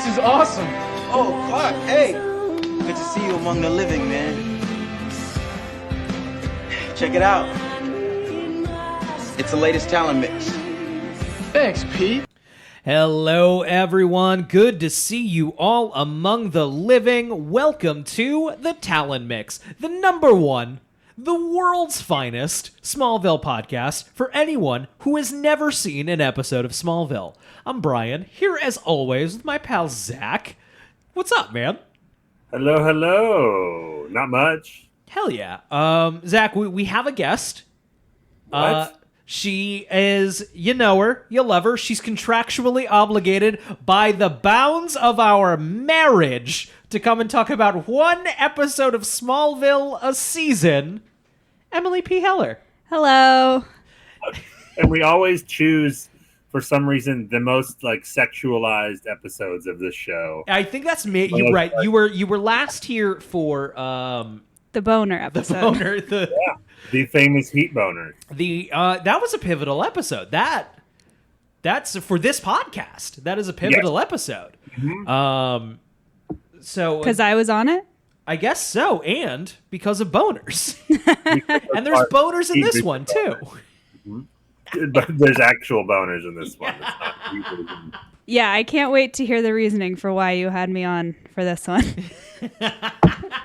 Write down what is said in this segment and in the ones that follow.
This is awesome. Oh, Clark, hey. Good to see you among the living, man. Check it out. It's the latest talent mix. Thanks, Pete. Hello, everyone. Good to see you all among the living. Welcome to the Talon Mix, the number one, the world's finest Smallville podcast for anyone who has never seen an episode of Smallville. I'm Brian, here as always with my pal Zach. What's up, man? Hello, hello. Not much. Hell yeah. Zach, we have a guest. What? She is, you know her, you love her. She's contractually obligated by the bounds of our marriage to come and talk about one episode of Smallville a season. Emily P. Heller. Hello. And we always choose, for some reason, the most sexualized episodes of this show. I think that's me. You're right. You were last here for The boner episode. the boner. The famous heat boner. That was a pivotal episode. That's for this podcast. That is a pivotal episode. Mm-hmm. So Because I was on it? I guess so, and because of boners. And there's boners in this one too. But there's actual boners in this one. It's not usually- Yeah, I can't wait to hear the reasoning for why you had me on for this one.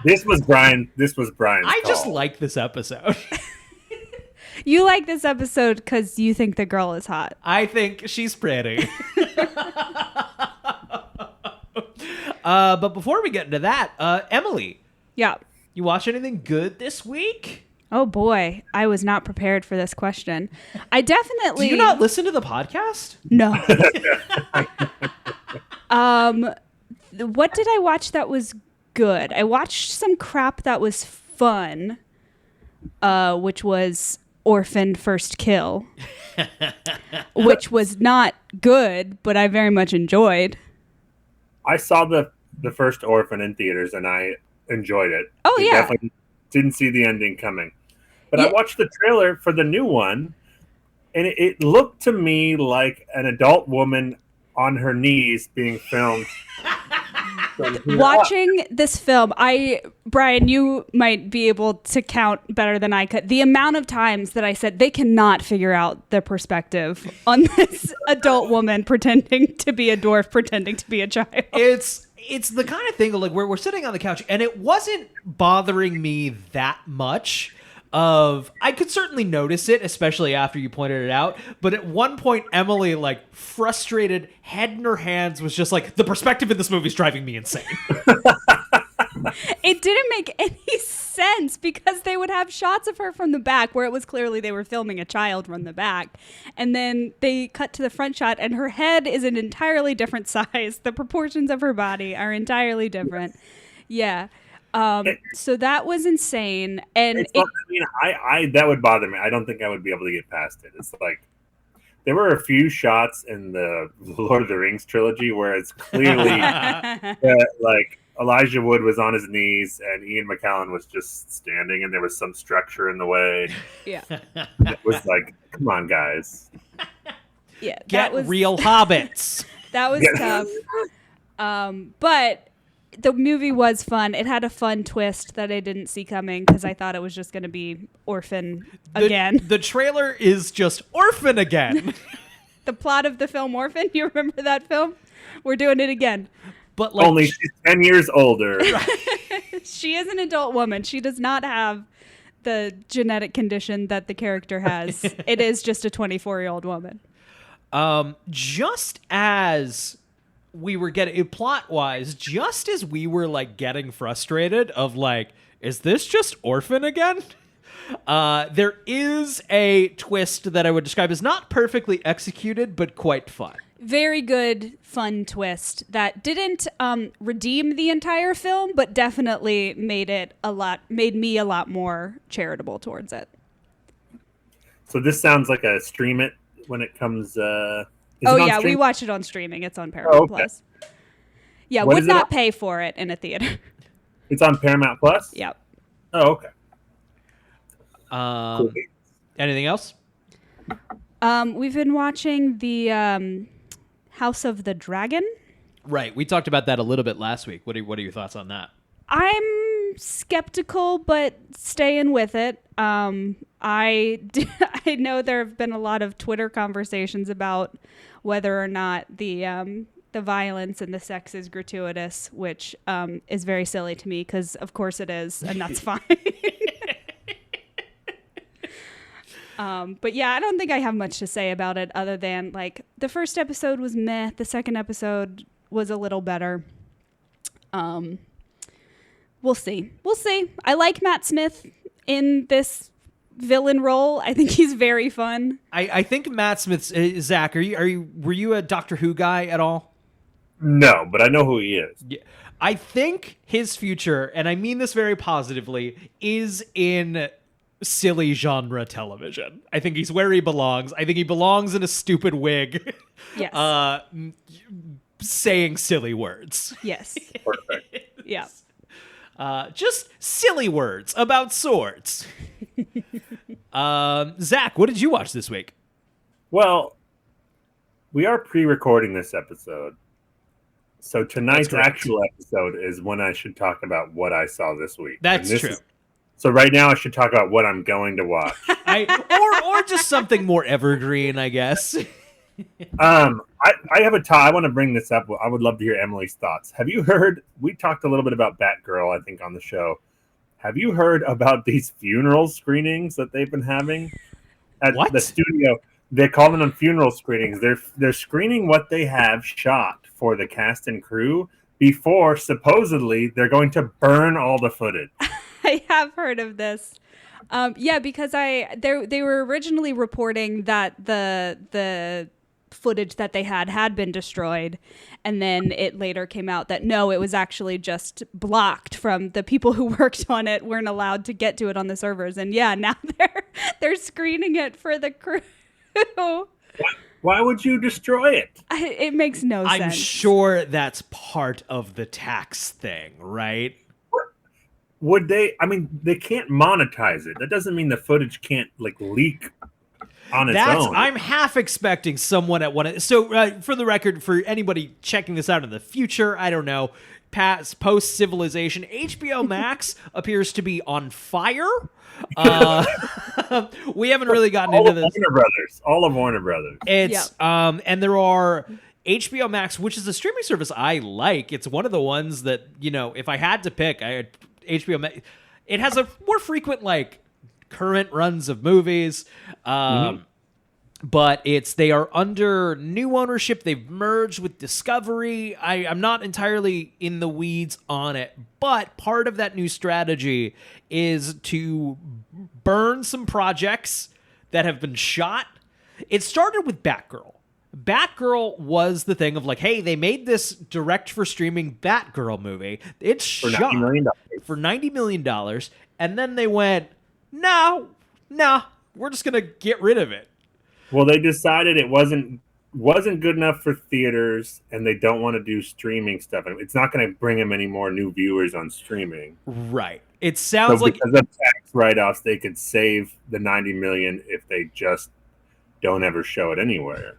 This was Brian's I just call. like this episode. You like this episode because you think the girl is hot. I think she's pretty. But before we get into that, Emily, Yeah. you watch anything good this week? Oh boy, I was not prepared for this question. I Do definitely you not listen to the podcast? No. What did I watch that was good? I watched some crap that was fun, which was Orphan First Kill, which was not good, but I very much enjoyed. I saw the first Orphan in theaters and I enjoyed it. Oh, I yeah. definitely didn't see the ending coming. But I Yeah. watched the trailer for the new one, and it looked to me like an adult woman on her knees being filmed. Watching this film, Brian, you might be able to count better than I could. The amount of times that I said they cannot figure out the perspective on this adult woman pretending to be a dwarf, pretending to be a child. It's the kind of thing like where we're sitting on the couch and it wasn't bothering me that much. I could certainly notice it, especially after you pointed it out. But at one point, Emily, frustrated, head in her hands, was just like, the perspective in this movie is driving me insane. It didn't make any sense because they would have shots of her from the back where it was clearly they were filming a child from the back. And then they cut to the front shot and her head is an entirely different size. The proportions of her body are entirely different. Yeah. So that was insane. And That would bother me. I don't think I would be able to get past it. It's like there were a few shots in the Lord of the Rings trilogy where it's clearly Elijah Wood was on his knees and Ian McKellen was just standing and there was some structure in the way. yeah. It was like, come on, guys. Yeah. Get real hobbits. That was tough. But the movie was fun. It had a fun twist that I didn't see coming because I thought it was just going to be Orphan again. The trailer is just Orphan again. The plot of the film Orphan, you remember that film? We're doing it again. But Only she's 10 years older. She is an adult woman. She does not have the genetic condition that the character has. It is just a 24-year-old woman. Just as we were getting plot-wise, just as we were getting frustrated of is this just Orphan again? There is a twist that I would describe as not perfectly executed, but quite fun. Very good, fun twist that didn't redeem the entire film, but definitely made me a lot more charitable towards it. So this sounds like a stream it when it comes. We watch it on streaming. It's on Paramount Plus. Yeah, What would is it not on? pay for it in a theater. It's on Paramount Plus? Yep. Oh, okay. Cool. Anything else? We've been watching the House of the Dragon. Right. We talked about that a little bit last week. What are your thoughts on that? I'm skeptical, but staying with it. I know there have been a lot of Twitter conversations about whether or not the violence and the sex is gratuitous, which is very silly to me because of course it is, and that's fine. But yeah, I don't think I have much to say about it other than like the first episode was meh. The second episode was a little better. We'll see. I like Matt Smith in this villain role. I think he's very fun. I think Matt Smith's Zach. Were you a Doctor Who guy at all? No, but I know who he is. Yeah. I think his future, and I mean this very positively, is in silly genre television. I think he's where he belongs. I think he belongs in a stupid wig. Yes. Saying silly words. Yes. Perfect. Yeah. Just silly words about swords. Zach, what did you watch this week? Well, we are pre-recording this episode. So tonight's actual episode is when I should talk about what I saw this week. That's true. So right now I should talk about what I'm going to watch. or just something more evergreen, I guess. I have I want to bring this up. I would love to hear Emily's thoughts. Have you heard? We talked a little bit about Batgirl, I think, on the show. Have you heard about these funeral screenings that they've been having at the studio? They call them funeral screenings. They're screening what they have shot for the cast and crew before supposedly they're going to burn all the footage. I have heard of this. Yeah, because they were originally reporting that the footage that they had been destroyed, and then it later came out that no, it was actually just blocked from the people who worked on it, weren't allowed to get to it on the servers. And yeah, now they're screening it for the crew. Why would you destroy it? It makes no sense. I'm sure that's part of the tax thing, right? Would they? I mean, they can't monetize it. That doesn't mean the footage can't leak on its own. I'm half expecting someone at one. So for the record, for anybody checking this out in the future, I don't know, post Civilization, HBO Max appears to be on fire. We haven't really gotten into this. All of Warner Brothers. It's and there are HBO Max, which is a streaming service I like. It's one of the ones that, if I had to pick, HBO Max. It has a more frequent current runs of movies. But they are under new ownership. They've merged with Discovery. I'm not entirely in the weeds on it, but part of that new strategy is to burn some projects that have been shot. It started with Batgirl. Batgirl was the thing of hey, they made this direct for streaming Batgirl movie. It's shot for $90 million. And then they went, no, we're just going to get rid of it. Well, they decided it wasn't good enough for theaters, and they don't want to do streaming stuff. It's not going to bring them any more new viewers on streaming. Right. It sounds because of tax write-offs, they could save the $90 million if they just don't ever show it anywhere.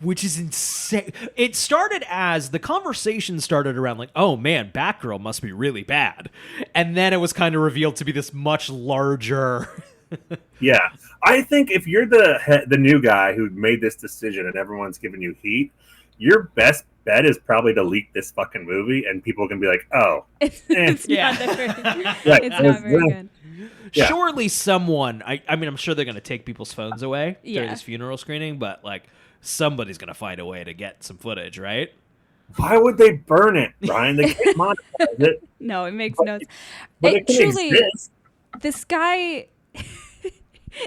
Which is insane. It started as the conversation started around oh man, Batgirl must be really bad, and then it was kind of revealed to be this much larger. Yeah, I think if you're the new guy who made this decision and everyone's giving you heat, your best bet is probably to leak this fucking movie, and people can be like, "Oh, it's not very good." It's not very good. Yeah. Surely someone. I mean, I'm sure they're going to take people's phones away during this funeral screening, but somebody's going to find a way to get some footage, right? Why would they burn it, Brian? They can't monetize it. No, it makes no sense. It truly, exist. This guy,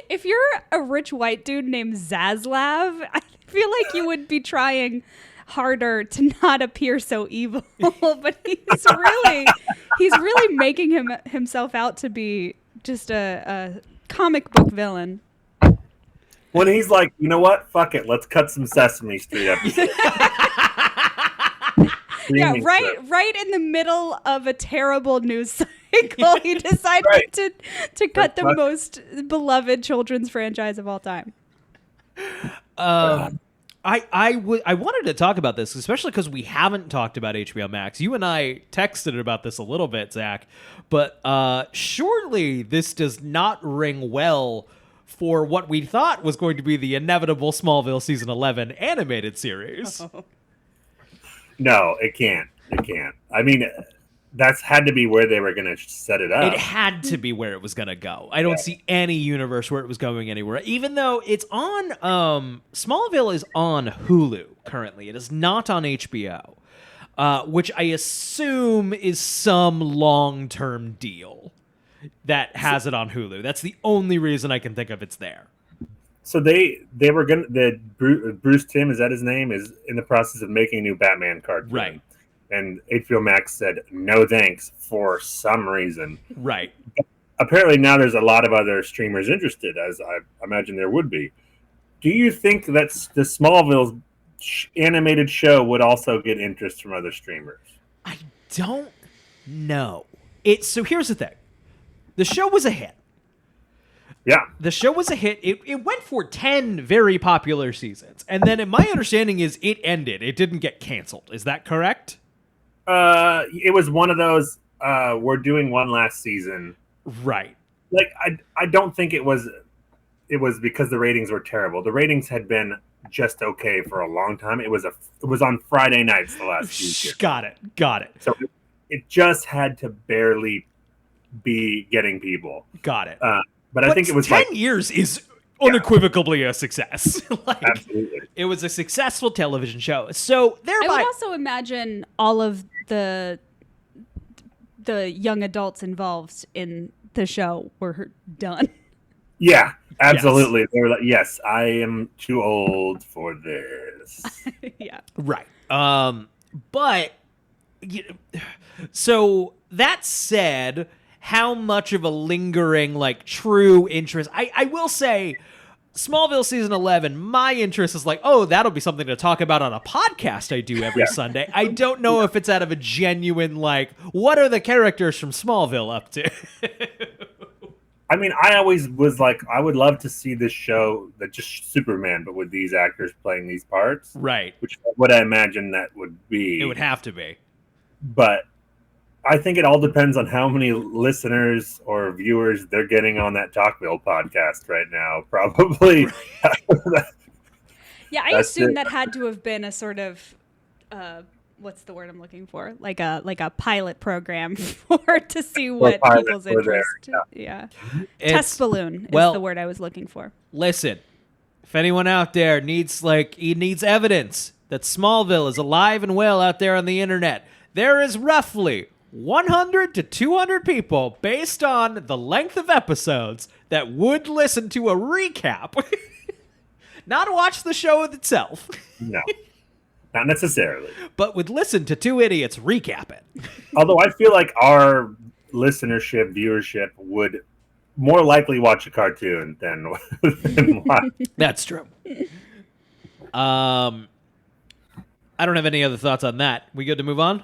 if you're a rich white dude named Zaslav, I feel like you would be trying harder to not appear so evil. But he's really making himself out to be just a comic book villain. When he's like, you know what? Fuck it. Let's cut some Sesame Street episodes. Yeah, right in the middle of a terrible news cycle, he decided to cut the most beloved children's franchise of all time. I wanted to talk about this, especially because we haven't talked about HBO Max. You and I texted about this a little bit, Zach, but surely this does not ring well for what we thought was going to be the inevitable Smallville season 11 animated series. Oh. No, it can't. It can't. I mean, that's had to be where they were going to set it up. It had to be where it was going to go. I don't see any universe where it was going anywhere, even though it's on Smallville is on Hulu currently. It is not on HBO, which I assume is some long-term deal that has it on Hulu. That's the only reason I can think of it's there. So they were going to, Bruce Timm, is that his name, is in the process of making a new Batman cartoon. Right. And HBO Max said, no thanks, for some reason. Right. Apparently now there's a lot of other streamers interested, as I imagine there would be. Do you think that the Smallville animated show would also get interest from other streamers? I don't know. So here's the thing. The show was a hit. Yeah. The show was a hit. It went for 10 very popular seasons. And then my understanding is it ended. It didn't get canceled. Is that correct? It was one of those, we're doing one last season. Right. Like, I don't think it was because the ratings were terrible. The ratings had been just okay for a long time. It was on Friday nights the last few years. Got it. So it just had to barely be getting people. Got it. But I think it was 10 years is unequivocally a success. Absolutely. It was a successful television show. So thereby, I would also imagine all of the young adults involved in the show were done. Yeah, absolutely. Yes. They were like, yes, I am too old for this. Yeah. Right. But so that said, how much of a lingering, like, true interest? I will say, Smallville season 11, my interest is like, oh, that'll be something to talk about on a podcast I do every Sunday. I don't know if it's out of a genuine, like, what are the characters from Smallville up to? I mean, I always was like, I would love to see this show that just Superman, but with these actors playing these parts. Right. Which is what I imagine that would be. It would have to be. But I think it all depends on how many listeners or viewers they're getting on that Talkville podcast right now. Probably. Yeah, I assume that had to have been a sort of, what's the word I'm looking for? Like a pilot program to see what people's interest. Yeah. Test balloon is the word I was looking for. Listen, if anyone out there needs evidence that Smallville is alive and well out there on the internet, there is roughly 100 to 200 people based on the length of episodes that would listen to a recap, not watch the show itself. No, not necessarily. But would listen to two idiots recap it. Although I feel like our listenership, viewership would more likely watch a cartoon than watch. That's true. I don't have any other thoughts on that. We good to move on?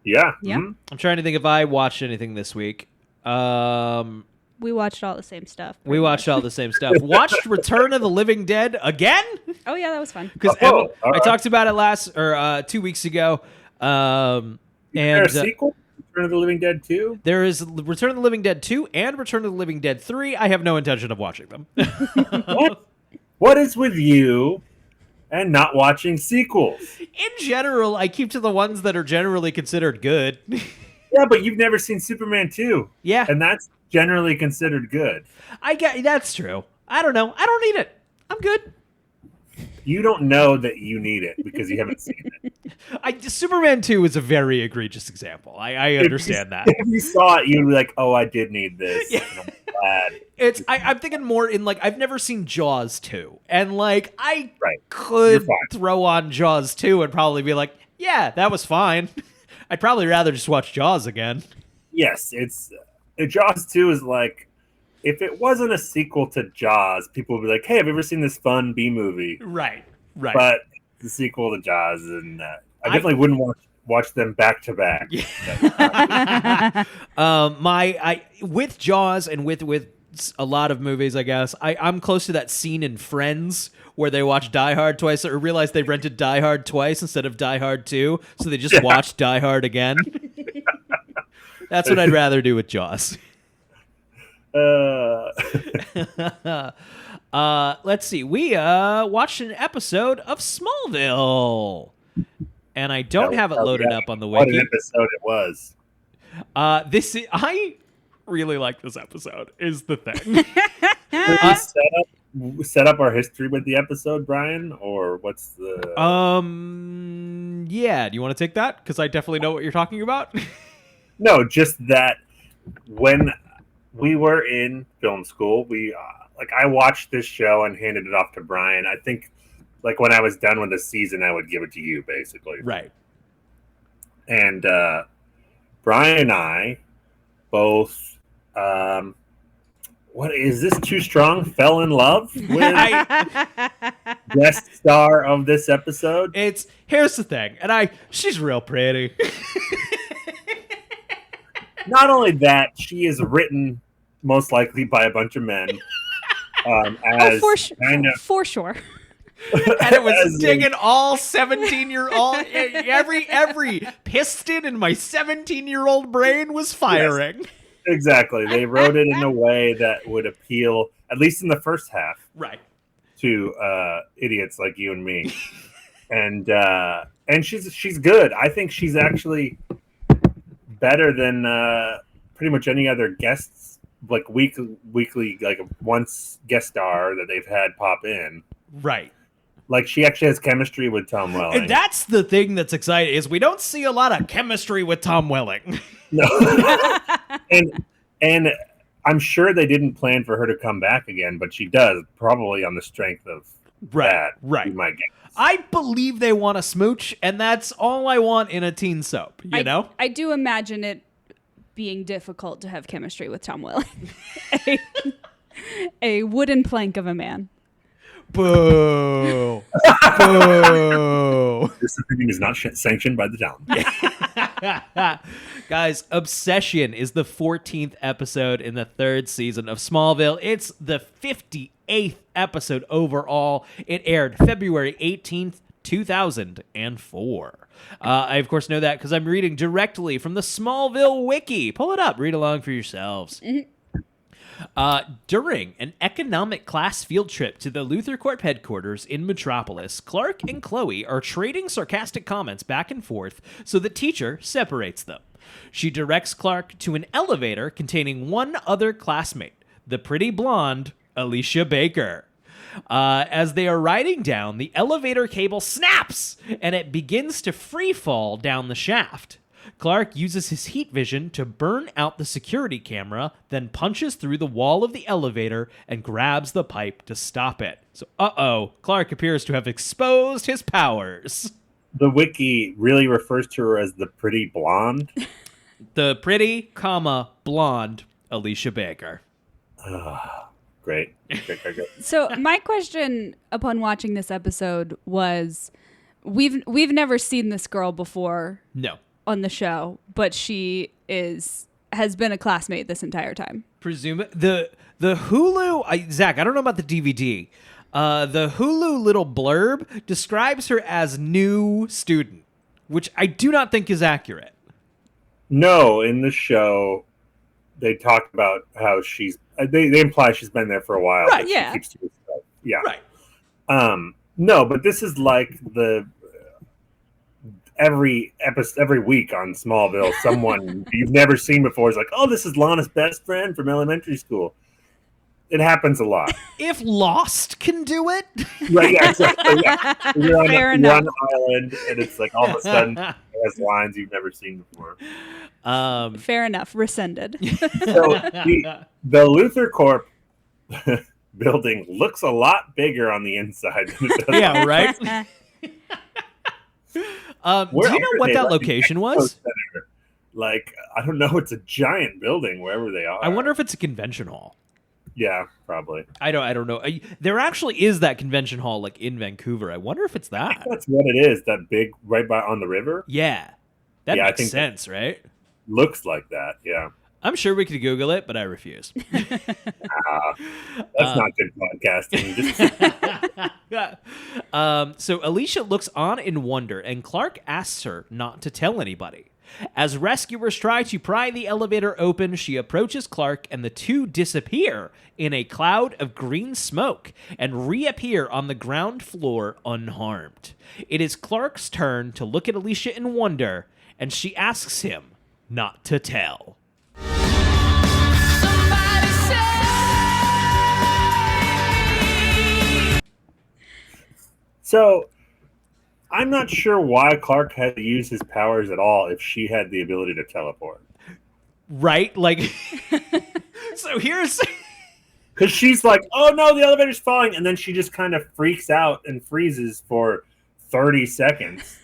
Yeah. Yeah. Mm-hmm. I'm trying to think if I watched anything this week. We watched all the same stuff. Watched Return of the Living Dead again? Oh yeah, that was fun. Because I talked about it 2 weeks ago. Is there a sequel? Return of the Living Dead 2? There is Return of the Living Dead 2 and Return of the Living Dead 3. I have no intention of watching them. What is with you and not watching sequels? In general, I keep to the ones that are generally considered good. Yeah, but you've never seen Superman 2. Yeah. And that's generally considered good. That's true. I don't know. I don't need it. I'm good. You don't know that you need it because you haven't seen it. Superman 2 is a very egregious example. I understand that. If you saw it, you'd be like, oh, I did need this. Yeah. And I'm glad. I'm thinking more in, like, I've never seen Jaws 2. And, like, I Right. could throw on Jaws 2 and probably be like, yeah, that was fine. I'd probably rather just watch Jaws again. Yes, Jaws 2 is like, if it wasn't a sequel to Jaws, people would be like, hey, have you ever seen this fun B movie? Right. But the sequel to Jaws, and I definitely wouldn't watch them back to back. With Jaws and with a lot of movies, I guess. I'm close to that scene in Friends where they watch Die Hard twice, or realize they rented Die Hard twice instead of Die Hard 2, so they just watch Die Hard again. That's what I'd rather do with Jaws. Let's see. We watched an episode of Smallville, and I don't have it loaded up on the wiki. What an episode it was. I really like this episode. Is the thing. Set up our history with the episode, Brian, or what's the? Yeah. Do you want to take that? Because I definitely know what you're talking about. No, just that when we were in film school, we I watched this show and handed it off to Brian. I think when I was done with the season, I would give it to you, basically. Right. And Brian and I both. What is this too strong? Fell in love with guest star of this episode. Here's the thing, and she's real pretty. Not only that, she is written most likely by a bunch of men. For sure. And it was digging all 17-year-old. Every piston in my 17-year-old brain was firing. Yes, exactly. They wrote it in a way that would appeal, at least in the first half, right, to idiots like you and me. And she's good. I think she's actually better than pretty much any other guests, weekly, once guest star that they've had pop in. Right. She actually has chemistry with Tom Welling. And that's the thing that's exciting, is we don't see a lot of chemistry with Tom Welling. No. and I'm sure they didn't plan for her to come back again, but she does, probably on the strength of that. Right. My guess. I believe they want a smooch, and that's all I want in a teen soap, you know? I do imagine it being difficult to have chemistry with Tom Welling. a wooden plank of a man. Boo. Boo. This opinion is not sanctioned by the town. Guys, Obsession is the 14th episode in the 3rd season of Smallville. It's the 58th episode overall. It aired February 18th, 2004. I, of course, know that because I'm reading directly from the Smallville wiki. Pull it up. Read along for yourselves. Mm-hmm. During an economic class field trip to the Luther Corp headquarters in Metropolis, Clark and Chloe are trading sarcastic comments back and forth, so the teacher separates them. She directs Clark to an elevator containing one other classmate, the pretty blonde Alicia Baker. As they are riding down, the elevator cable snaps, and it begins to free fall down the shaft. Clark uses his heat vision to burn out the security camera, then punches through the wall of the elevator and grabs the pipe to stop it. So, Clark appears to have exposed his powers. The wiki really refers to her as the pretty blonde. The pretty, blonde Alicia Baker. Great. So my question upon watching this episode was, we've never seen this girl before. No. On the show, but she has been a classmate this entire time. Presume the Hulu, Zach, I don't know about the DVD. The Hulu little blurb describes her as new student, which I do not think is accurate. No, in the show, they talk about how they imply she's been there for a while. Right. Yeah. She keeps doing stuff. Yeah. Right. No, but this is like every week on Smallville, someone you've never seen before is like, "Oh, this is Lana's best friend from elementary school." It happens a lot. If Lost can do it, Right? Yeah, exactly. Yeah. You're on Fair enough. one island, and it's like all of a sudden it has lines you've never seen before. Fair enough. Rescinded. So the Luther Corp building looks a lot bigger on the inside than it does. yeah, right. Do you know what that location was? I don't know. It's a giant building wherever they are. I wonder if it's a convention hall. Yeah, probably. I don't know. There actually is that convention hall in Vancouver. I wonder if it's that. That's what it is. That big right on the river. Yeah, that makes sense, right? Looks like that. Yeah. I'm sure we could Google it, but I refuse. That's not good podcasting. So Alicia looks on in wonder, and Clark asks her not to tell anybody. As rescuers try to pry the elevator open, she approaches Clark, and the two disappear in a cloud of green smoke and reappear on the ground floor unharmed. It is Clark's turn to look at Alicia in wonder, and she asks him not to tell. So, I'm not sure why Clark had to use his powers at all if she had the ability to teleport. Right? Like, so here's... Because she's like, oh no, the elevator's falling. And then she just kind of freaks out and freezes for 30 seconds.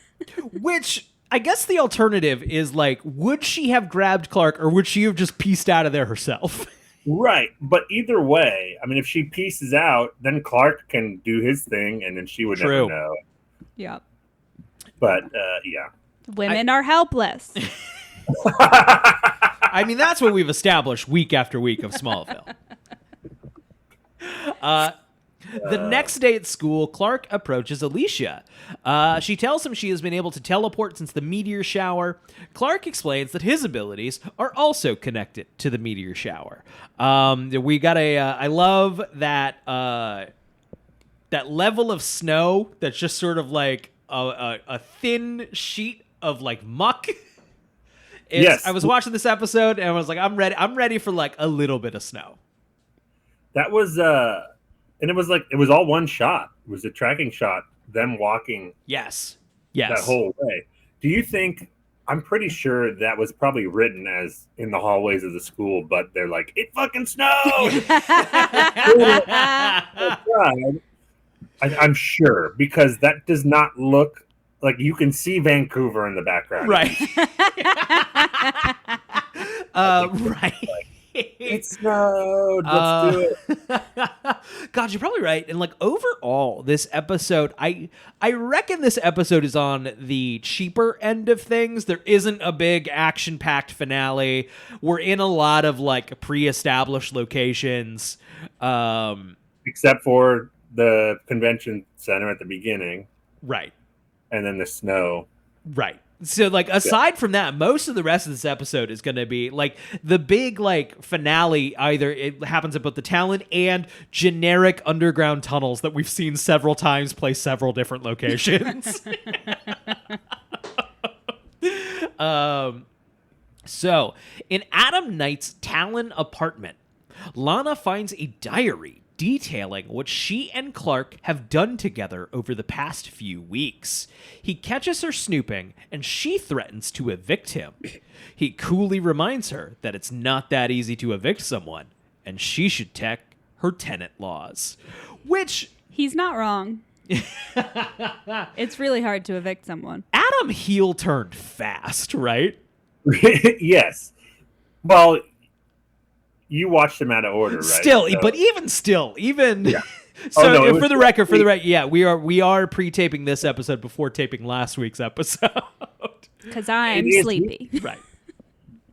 Which, I guess the alternative is like, would she have grabbed Clark or would she have just pieced out of there herself? Right. But either way, I mean, if she pieces out, then Clark can do his thing and then she would never know. Yep. But, yeah. Women are helpless. I mean, that's what we've established week after week of Smallville. The next day at school, Clark approaches Alicia. She tells him she has been able to teleport since the meteor shower. Clark explains that his abilities are also connected to the meteor shower. We got I love that that level of snow that's just sort of like a thin sheet of like muck. Yes. I was watching this episode and I was like, I'm ready for like a little bit of snow. That was, and it was like, it was all one shot. It was a tracking shot, them walking Yes. that whole way. Do you think, I'm pretty sure that was probably written as in the hallways of the school, but they're like, it fucking snowed! I'm sure, because that does not look like you can see Vancouver in the background. Right. Right. It snowed. Let's do it. God, you're probably right. And like overall, this episode, I reckon this episode is on the cheaper end of things. There isn't a big action-packed finale. We're in a lot of like pre-established locations. Except for the convention center at the beginning. Right. And then the snow. Right. So, like, aside from that, most of the rest of this episode is going to be, like, the big, like, finale. Either it happens at both the Talon and generic underground tunnels that we've seen several times play several different locations. So, in Adam Knight's Talon apartment, Lana finds a diary detailing what she and Clark have done together over the past few weeks. He catches her snooping, and she threatens to evict him. He coolly reminds her that it's not that easy to evict someone, and she should check her tenant laws. Which... He's not wrong. It's really hard to evict someone. Adam heel turned fast, right? Yes. Well... You watched them out of order, right? Still, so. But even yeah. So for the record, yeah, we are pre-taping this episode before taping last week's episode. Because I'm sleepy. Right.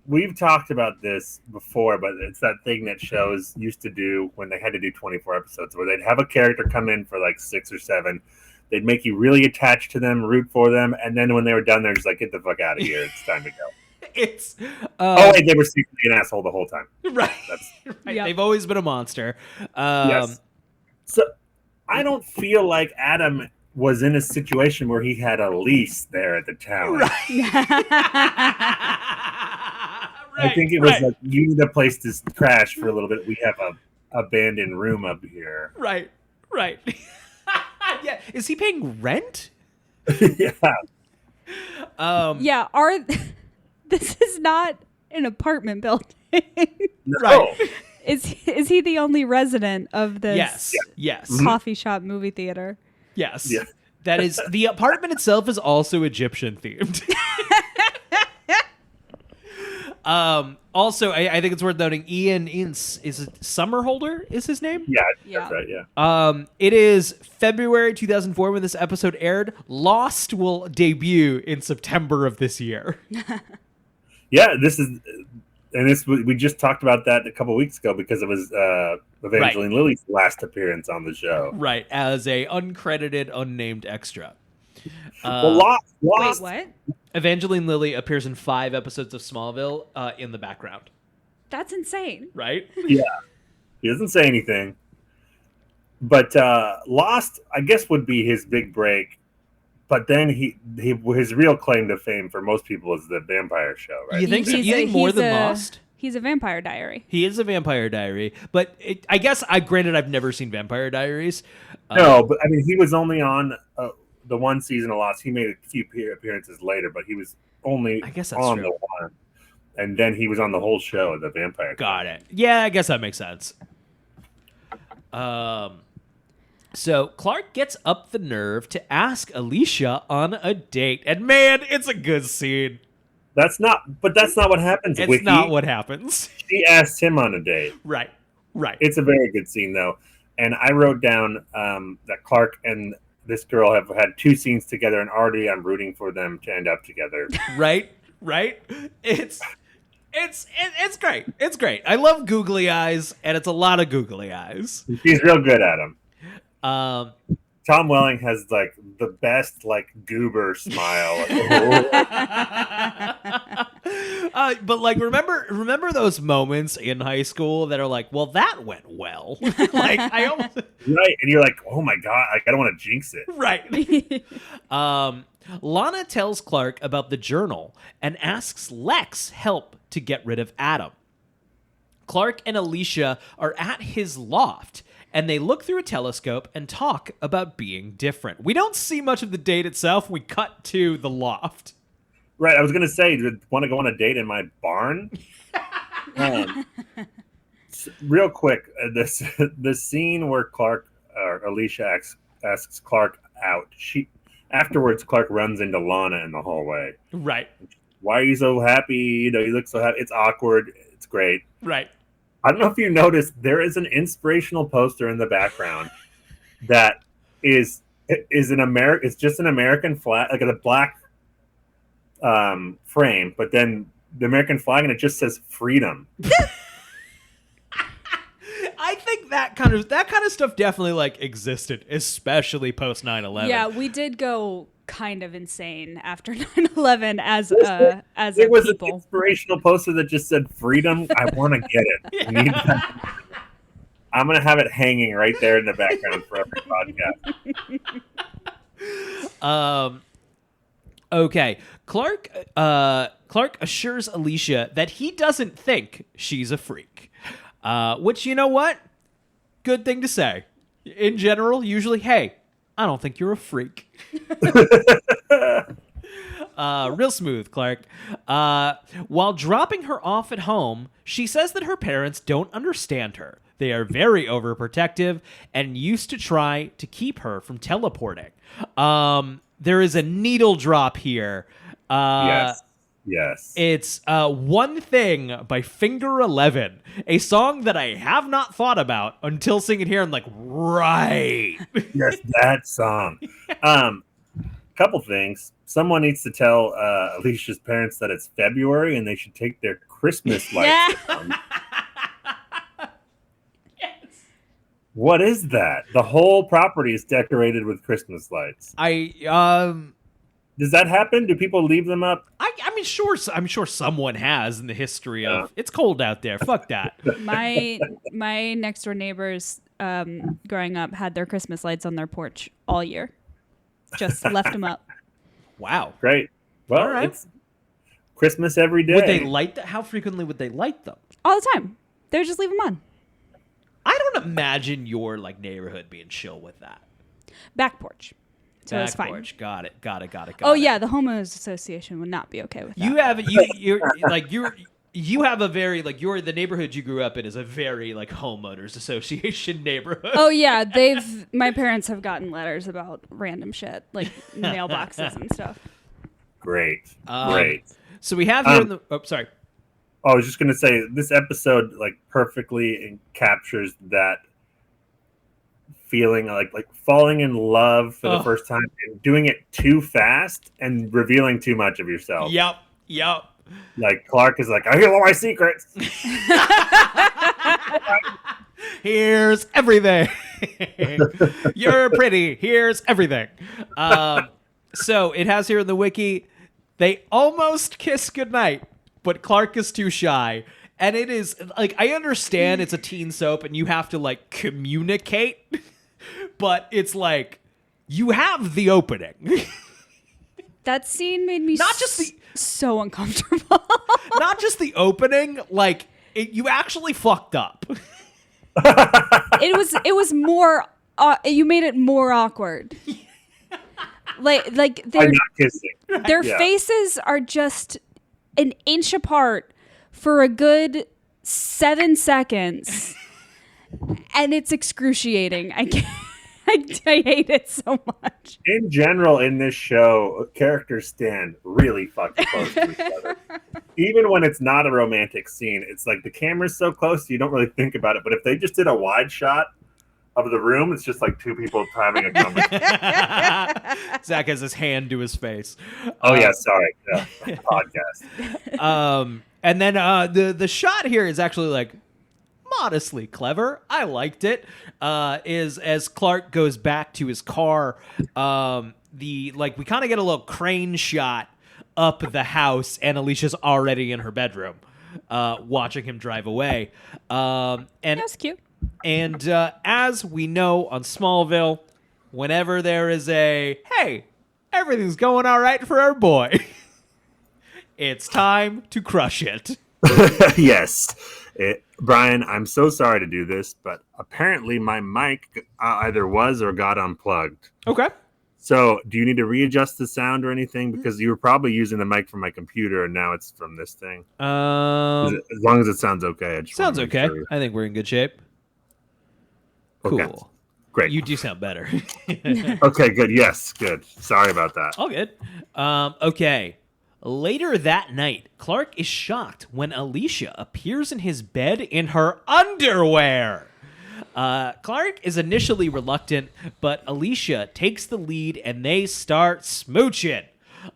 We've talked about this before, but it's that thing that shows used to do when they had to do 24 episodes, where they'd have a character come in for like 6 or 7. They'd make you really attached to them, root for them, and then when they were done, they're just like, get the fuck out of here. It's time to go. It's wait, they were secretly an asshole the whole time. Right. Right. Yep. They've always been a monster. Yes. So I don't feel like Adam was in a situation where he had a lease there at the town. Right. I think it was like, you need a place to crash for a little bit. We have a abandoned room up here. Right. Yeah. Is he paying rent? Yeah. Yeah. This is not an apartment building. No. Right. Is he the only resident of this Yes. coffee shop movie theater? Yes. Yeah. That is, the apartment itself is also Egyptian themed. Also, I think it's worth noting, Ian is it Summerholder is his name? Yeah, that's right, yeah. It is February 2004 when this episode aired. Lost will debut in September of this year. Yeah, this is And we just talked about that a couple weeks ago because it was Evangeline Lilly's last appearance on the show. Right, as a uncredited, unnamed extra. Well, Wait, what? Evangeline Lilly appears in 5 episodes of Smallville in the background. That's insane. Right? Yeah. He doesn't say anything. But Lost, I guess, would be his big break. But then his real claim to fame for most people is the vampire show, right? You think so? You think more than Lost? He's a Vampire Diary. He is a Vampire Diary, but I guess granted I've never seen Vampire Diaries. No, but I mean he was only on the one season of Lost. He made a few appearances later, but he was only on the one, and then he was on the whole show, the Vampire. Got it. Yeah, I guess that makes sense. So Clark gets up the nerve to ask Alicia on a date, and man, it's a good scene. That's not what happens. It's not what happens. She asked him on a date. Right. It's a very good scene, though. And I wrote down that Clark and this girl have had 2 scenes together, and already I'm rooting for them to end up together. Right. It's great. It's great. I love googly eyes, and it's a lot of googly eyes. She's real good at them. Tom Welling has like the best goober smile. But remember those moments in high school that are like, well, that went well. I almost right, and you're like, oh my god, I don't want to jinx it. Right. Lana tells Clark about the journal and asks Lex help to get rid of Adam. Clark and Alicia are at his loft, and they look through a telescope and talk about being different. We don't see much of the date itself. We cut to the loft. Right. I was going to say, want to go on a date in my barn? Real quick, the scene where Alicia asks Clark out. Afterwards, Clark runs into Lana in the hallway. Right. Why are you so happy? You look so happy. It's awkward. It's great. Right. I don't know if you noticed, there is an inspirational poster in the background that is it's just an American flag, like a black frame, but then the American flag, and it just says freedom. I think that kind of stuff definitely existed, especially post 9/11. Yeah, we did go kind of insane after 9/11 as a It was people. an inspirational poster that just said freedom. I want to get it. I need that. I'm going to have it hanging right there in the background for every podcast. Okay. Clark assures Alicia that he doesn't think she's a freak. Which, you know what? Good thing to say. In general, usually, hey, I don't think you're a freak. Real smooth, Clark. While dropping her off at home, she says that her parents don't understand her. They are very overprotective and used to try to keep her from teleporting. There is a needle drop here. Yes. It's One Thing by Finger 11, a song that I have not thought about until singing here. I'm like, right. Yes, that song. Couple things. Someone needs to tell Alicia's parents that it's February and they should take their Christmas lights down. Yes. What is that? The whole property is decorated with Christmas lights. Does that happen? Do people leave them up? I'm sure someone has in the history of it's cold out there. Fuck that. My next door neighbors growing up had their Christmas lights on their porch all year. Just left them up. Wow. Great. Well, right. It's Christmas every day. Would they light them? How frequently would they light them? All the time. They would just leave them on. I don't imagine your neighborhood being chill with that. Back porch. So Back it's fine. porch. Got it. Oh yeah, the homeowners association would not be okay with that. You have a very the neighborhood you grew up in is a very homeowners association neighborhood. Oh yeah, my parents have gotten letters about random shit like mailboxes and stuff. Great. So we have here sorry. I was just gonna say this episode perfectly captures that feeling like falling in love for the first time and doing it too fast and revealing too much of yourself. Yep. Like Clark is like, I hear all my secrets. Here's everything. You're pretty. Here's everything. So it has here in the wiki, they almost kiss goodnight, but Clark is too shy. And it is, like, I understand it's a teen soap and you have to, like, communicate, but it's like, you have the opening. That scene made me Not just the- so uncomfortable. Not just the opening, like, you actually fucked up. It was more. You made it more awkward. Like I'm their not kissing. Yeah. faces are just an inch apart for a good 7 seconds, and it's excruciating. I can't. I hate it so much. In general, in this show, characters stand really fucking close to each other. Even when it's not a romantic scene, it's like the camera's so close you don't really think about it. But if they just did a wide shot of the room, it's just like two people having a conversation. Zach has his hand to his face. Oh yeah, sorry. Yeah, podcast. And then the shot here is actually like modestly clever. I liked it. Is as Clark goes back to his car, we kind of get a little crane shot up the house, and Alicia's already in her bedroom, watching him drive away. And That's cute. And as we know on Smallville, whenever there is a, hey, everything's going all right for our boy, it's time to crush it. Yes. Brian, I'm so sorry to do this, but apparently my mic either was or got unplugged. Okay. So do you need to readjust the sound or anything? Because you were probably using the mic from my computer, and now it's from this thing. As long as it sounds okay. I just Sounds wanna make okay. sure. I think we're in good shape. Cool. Okay. Great. You do sound better. Okay, good. Yes, good. Sorry about that. All good. Okay. Later that night, Clark is shocked when Alicia appears in his bed in her underwear. Clark is initially reluctant, but Alicia takes the lead and they start smooching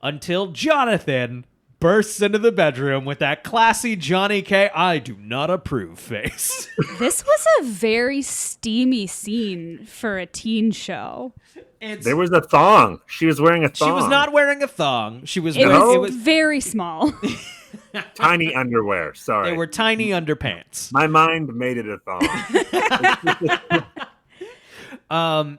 until Jonathan bursts into the bedroom with that classy Johnny K. I do not approve face. This was a very steamy scene for a teen show. There was a thong. She was wearing a thong. She was not wearing a thong. She was It wearing was very small. tiny underwear. Sorry. They were tiny underpants. My mind made it a thong.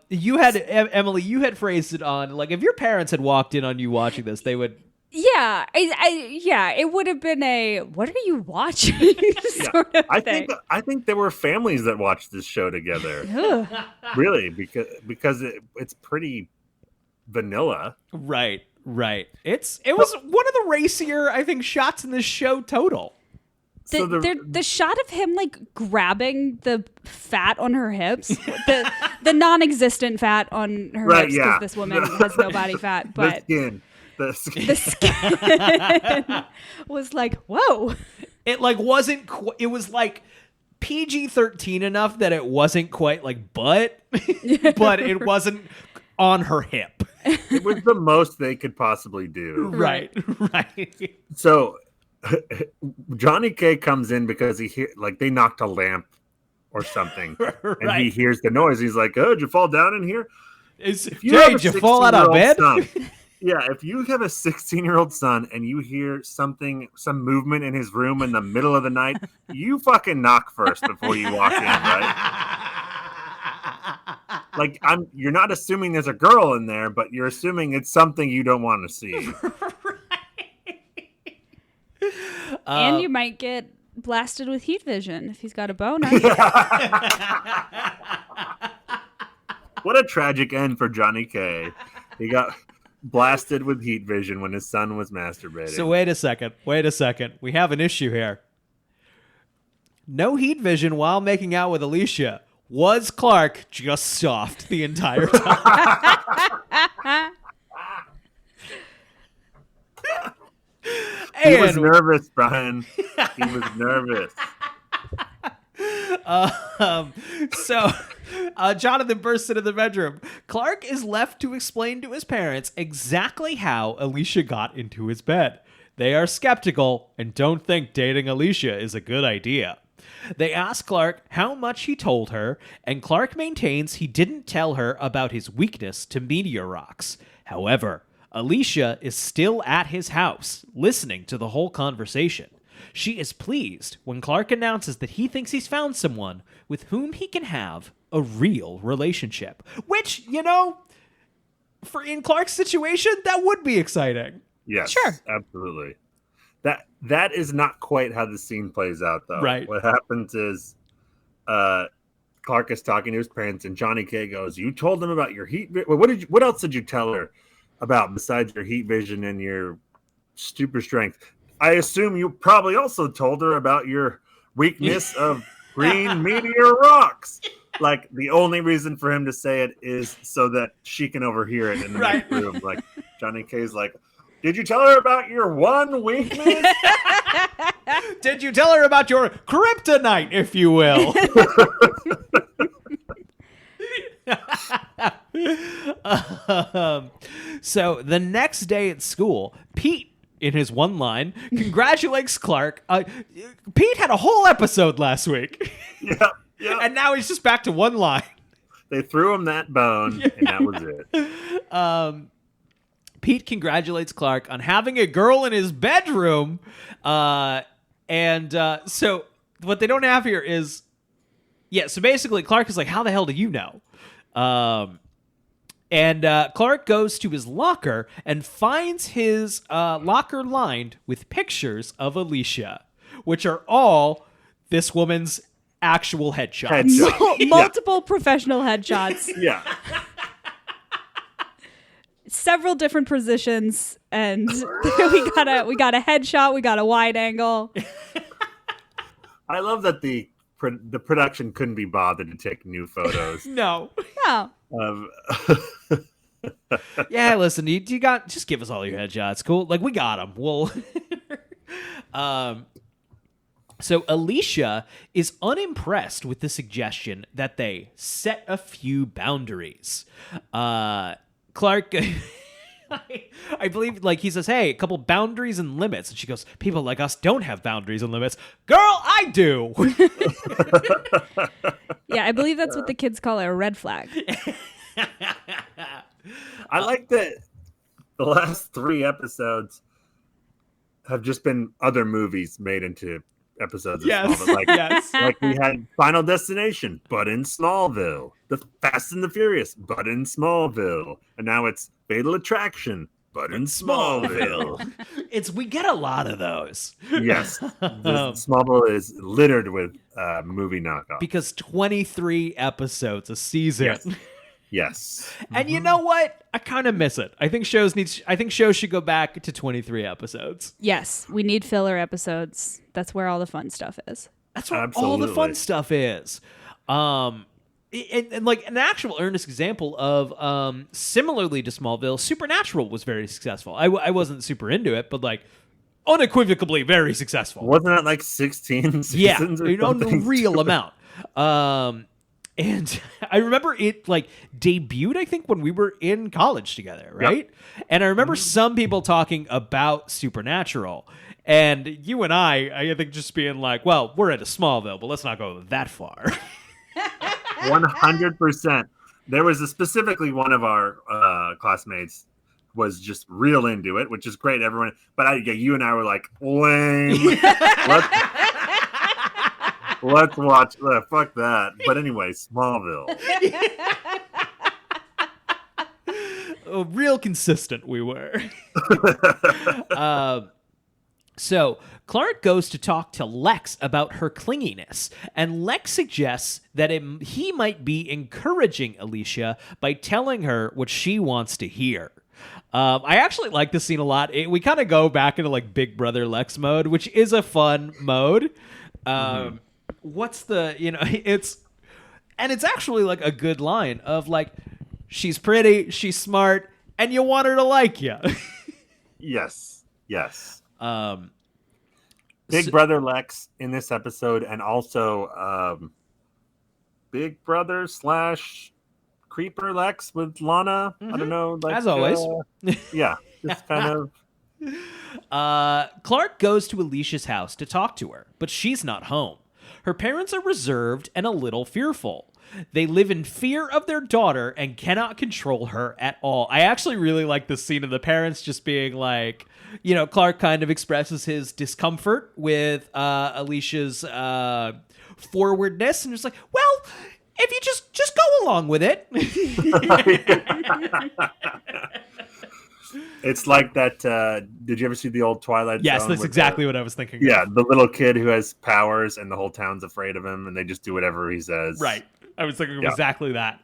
You had Emily. You had phrased it on like if your parents had walked in on you watching this, they would. Yeah, it would have been a "what are you watching?" sort of thing. I think there were families that watched this show together. Really, because it's pretty vanilla. Right. It was one of the racier, I think, shots in this show total. The shot of him like grabbing the fat on her hips, the non-existent fat on her hips, because this woman has no body fat, but the skin. the skin was like, whoa. It like wasn't. It was like PG-13 enough that it wasn't quite like butt, but it wasn't on her hip. It was the most they could possibly do. Right. So Johnny K comes in because they knocked a lamp or something, and he hears the noise. He's like, "Oh, did you fall down in here? Did you fall out of bed?" Yeah, if you have a 16-year-old son and you hear some movement in his room in the middle of the night, you fucking knock first before you walk in, right? Like, you're not assuming there's a girl in there, but you're assuming it's something you don't want to see. And you might get blasted with heat vision if he's got a boner. What a tragic end for Johnny K. He got blasted with heat vision when his son was masturbating. So wait a second. We have an issue here. No heat vision while making out with Alicia. Was Clark just soft the entire time? He was nervous, Brian. He was nervous. So Jonathan bursts into the bedroom. Clark is left to explain to his parents exactly how Alicia got into his bed. They are skeptical and don't think dating Alicia is a good idea. They ask Clark how much he told her, and Clark maintains he didn't tell her about his weakness to meteor rocks. However, Alicia is still at his house, listening to the whole conversation. She is pleased when Clark announces that he thinks he's found someone with whom he can have a real relationship. Which, for in Clark's situation, that would be exciting. Yes, Sure. absolutely. That is not quite how the scene plays out, though. Right. What happens is Clark is talking to his parents, and Johnny K goes, "You told them about your heat. What else did you tell her about besides your heat vision and your super strength? I assume you probably also told her about your weakness of green meteor rocks." Like, the only reason for him to say it is so that she can overhear it in the next room. Like, Johnny K's like, "Did you tell her about your one weakness?" Did you tell her about your kryptonite, if you will? So the next day at school, Pete, in his one line, congratulates Clark. Pete had a whole episode last week. Yeah. And now he's just back to one line. They threw him that bone, and that was it. Pete congratulates Clark on having a girl in his bedroom. So what they don't have here is, so basically Clark is like, how the hell do you know? Clark goes to his locker and finds his locker lined with pictures of Alicia, which are all this woman's actual headshots. Multiple professional headshots. Yeah. Several different positions, and we got a headshot, we got a wide angle. I love that the production couldn't be bothered to take new photos. No. Yeah. Yeah, listen, you got, just give us all your headshots. Cool. Like, we got them. We'll So Alicia is unimpressed with the suggestion that they set a few boundaries. Clark, I believe, like, he says, hey, a couple boundaries and limits. And she goes, people like us don't have boundaries and limits. Girl, I do. Yeah, I believe that's what the kids call it, a red flag. I like that the last 3 episodes have just been other movies made into episodes of Smallville. Like we had Final Destination, but in Smallville. The Fast and the Furious, but in Smallville. And now it's Fatal Attraction, but in Smallville. We get a lot of those. Yes. Smallville is littered with movie knockoffs. Because 23 episodes a season. Yes. And you know what? I kind of miss it. I think shows should go back to 23 episodes. Yes, we need filler episodes. That's where all the fun stuff is. That's where all the fun stuff is. And like an actual earnest example of similarly to Smallville, Supernatural was very successful. I wasn't super into it, but like unequivocally very successful. Wasn't it like 16 seasons? Yeah, or something? a real amount. And I remember it like debuted, I think, when we were in college together, right? Yep. And I remember some people talking about Supernatural. And you and I think, just being like, well, we're at a Smallville, but let's not go that far. 100%. There was specifically one of our classmates was just real into it, which is great. Everyone, but you and I were like, lame. Let's watch. Fuck that. But anyway, Smallville. Real consistent we were. So Clark goes to talk to Lex about her clinginess, and Lex suggests that he might be encouraging Alicia by telling her what she wants to hear. I actually like this scene a lot. We kind of go back into like Big Brother Lex mode, which is a fun mode. What's the, it's actually like a good line of like, she's pretty, she's smart, and you want her to like you. Yes. Big Brother Lex in this episode, and also Big Brother / Creeper Lex with Lana. I don't know. Like, as always. Yeah, just kind of. Clark goes to Alicia's house to talk to her, but she's not home. Her parents are reserved and a little fearful. They live in fear of their daughter and cannot control her at all. I actually really like this scene of the parents just being like, Clark kind of expresses his discomfort with Alicia's forwardness, and just like, well, if you just go along with it. It's like that. Did you ever see the old Twilight Zone? Yes, that's exactly what I was thinking. Yeah, the little kid who has powers and the whole town's afraid of him, and they just do whatever he says. Right. I was thinking of exactly that.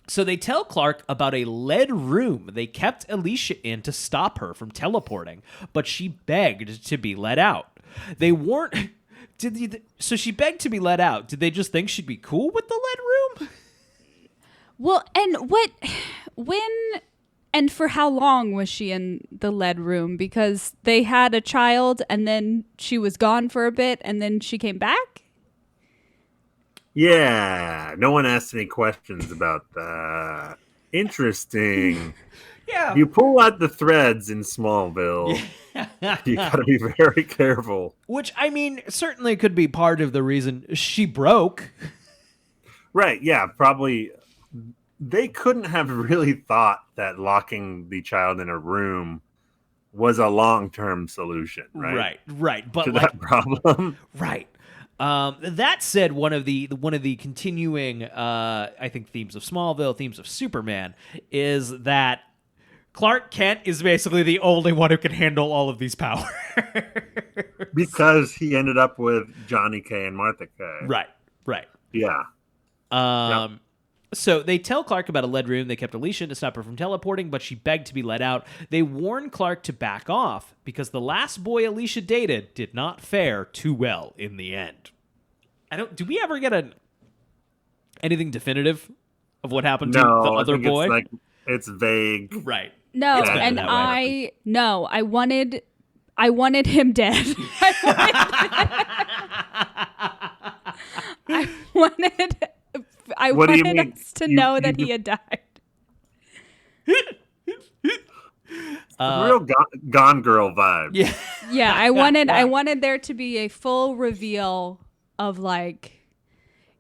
So they tell Clark about a lead room they kept Alicia in to stop her from teleporting, but she begged to be let out. They weren't. So she begged to be let out. Did they just think she'd be cool with the lead room? Well, and when, and for how long was she in the lead room? Because they had a child and then she was gone for a bit and then she came back? Yeah, no one asked any questions about that. Interesting. Yeah. You pull out the threads in Smallville. You gotta be very careful. Which, I mean, certainly could be part of the reason she broke. Right, yeah, probably. They couldn't have really thought that locking the child in a room was a long-term solution, right? Right. But to that problem. Right. That said, one of the continuing, I think, themes of Smallville, themes of Superman, is that Clark Kent is basically the only one who can handle all of these powers. Because he ended up with Johnny K and Martha K. Right. Yeah. Yep. So they tell Clark about a lead room they kept Alicia to stop her from teleporting, but she begged to be let out. They warn Clark to back off because the last boy Alicia dated did not fare too well in the end. Do we ever get anything definitive of what happened to the other boy? It's vague. Right. No, and I wanted him dead. I wanted us to know that he had died. Real Gone Girl vibe. Yeah. Yeah, I wanted there to be a full reveal of like,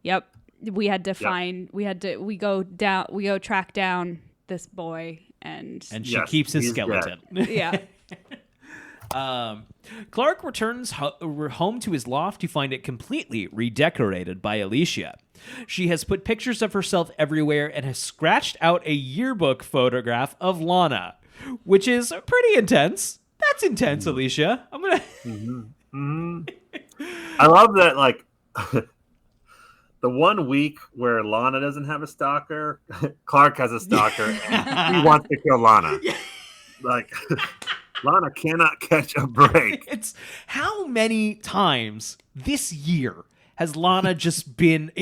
yep, we go track down this boy and she keeps his skeleton. Yeah. Clark returns home to his loft to find it completely redecorated by Alicia. She has put pictures of herself everywhere and has scratched out a yearbook photograph of Lana, which is pretty intense. That's intense, Alicia. I'm gonna. I love that, like, the 1 week where Lana doesn't have a stalker, Clark has a stalker, and he wants to kill Lana. Like, Lana cannot catch a break. It's how many times this year has Lana just been?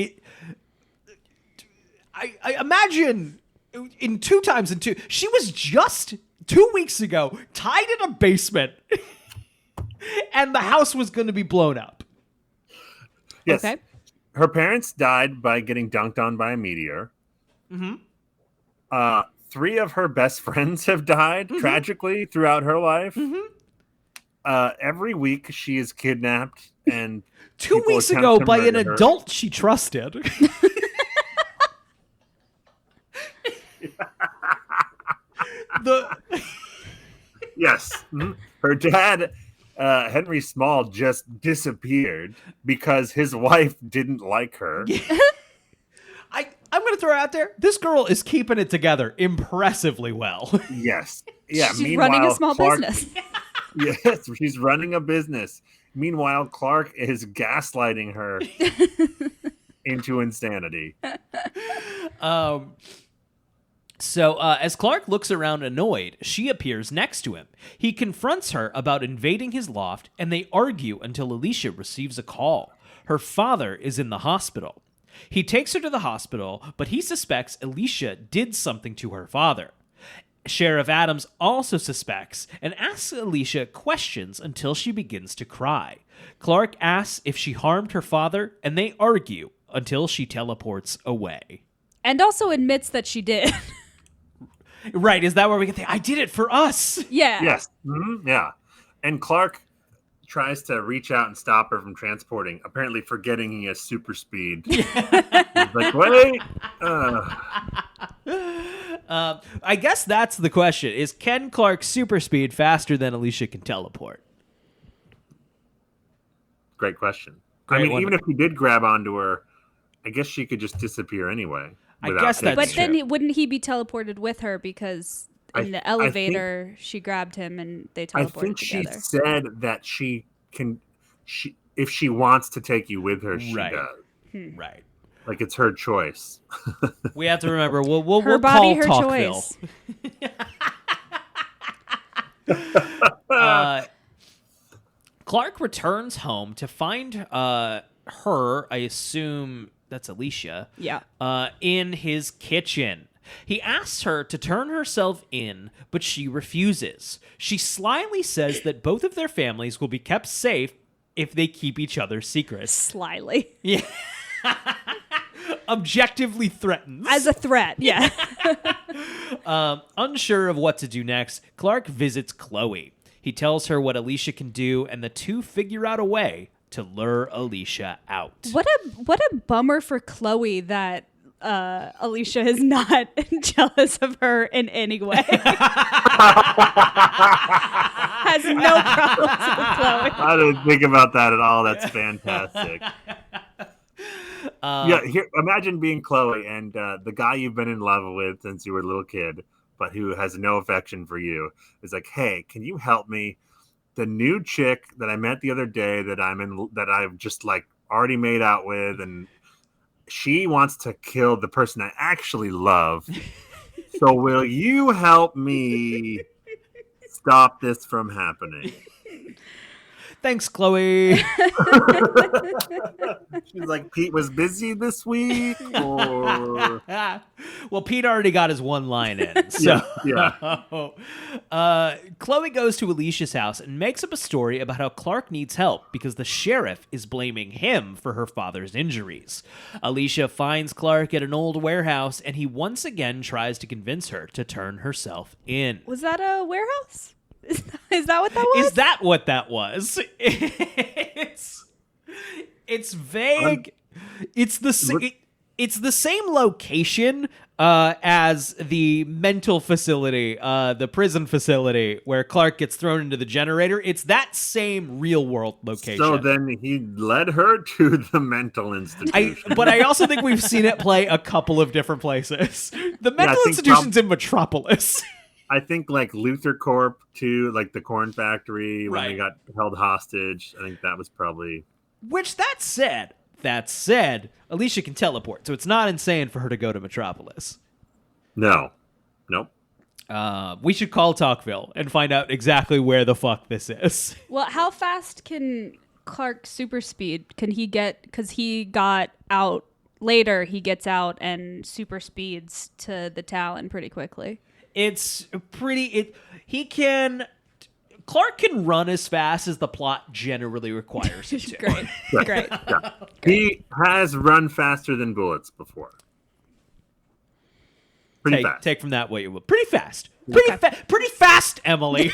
I imagine in 2 times in 2. She was just 2 weeks ago tied in a basement, and the house was going to be blown up. Yes. Okay. Her parents died by getting dunked on by a meteor. Mm-hmm. 3 of her best friends have died tragically throughout her life. Mm-hmm. Every week she is kidnapped and 2 weeks ago by an adult she trusted. Yes. Mm-hmm. Her dad, Henry Small, just disappeared because his wife didn't like her. I'm going to throw out there, this girl is keeping it together impressively well. Yes. Yeah. She's running a small business. Yes, she's running a business. Meanwhile, Clark is gaslighting her into insanity. So as Clark looks around annoyed, she appears next to him. He confronts her about invading his loft, and they argue until Alicia receives a call. Her father is in the hospital. He takes her to the hospital, but he suspects Alicia did something to her father. Sheriff Adams also suspects and asks Alicia questions until she begins to cry. Clark asks if she harmed her father, and they argue until she teleports away. And also admits that she did. Right, is that where we get the I did it for us? Yeah. Yes. Yeah. And Clark tries to reach out and stop her from transporting, apparently forgetting he has super speed. He's like, wait. I guess that's the question, is can Clark super speed faster than Alicia can teleport? Great question. Great I mean, one. even if he did grab onto her, I guess she could just disappear anyway. I without guess taking that's But true. then wouldn't he be teleported with her because in the elevator she grabbed him and they I teleported think together? she said that she can, if she wants to take you with her, she Right. does. Right. Like it's her choice. We have to remember, we'll Her body, call her Talkville. choice. Clark returns home to find her, I assume that's Alicia, Yeah. in his kitchen. He asks her to turn herself in, but she refuses. She slyly says that both of their families will be kept safe if they keep each other's secrets. Slyly. Yeah. Objectively threatens. As a threat, yeah. Unsure of what to do next, Clark visits Chloe. He tells her what Alicia can do, and the two figure out a way to lure Alicia out. What a bummer for Chloe that Alicia is not jealous of her in any way. Has no problems with Chloe. I didn't think about that at all. That's fantastic. Yeah, imagine being Chloe and the guy you've been in love with since you were a little kid, but who has no affection for you, is like, hey, can you help me? The new chick that I met the other day that I've just like already made out with, and she wants to kill the person I actually love. So will you help me stop this from happening? Thanks, Chloe. She's like, Pete was busy this week, or Well, Pete already got his one line in. So Chloe goes to Alicia's house and makes up a story about how Clark needs help because the sheriff is blaming him for her father's injuries. Alicia finds Clark at an old warehouse, and he once again tries to convince her to turn herself in. Was that a warehouse? Is that what that was? Is that what that was? It's vague. It's the same location as the mental facility, the prison facility where Clark gets thrown into the generator. It's that same real world location. so then he led her to the mental institution. But I also think we've seen it play a couple of different places. The mental think institution's in Metropolis. I think like Luther Corp too, like the corn factory when they got held hostage. I think that was probably. Which, that said, Alicia can teleport, so it's not insane for her to go to Metropolis. Nope. We should call Talkville and find out exactly where the fuck this is. Well, how fast can Clark super speed? Can he get, because he got out later, he gets out and super speeds to the Talon pretty quickly. Clark can run as fast as the plot generally requires him to. Great. Yeah. He has run faster than bullets before. Pretty fast. Take from that what you will. Pretty fast. Pretty fast, Emily.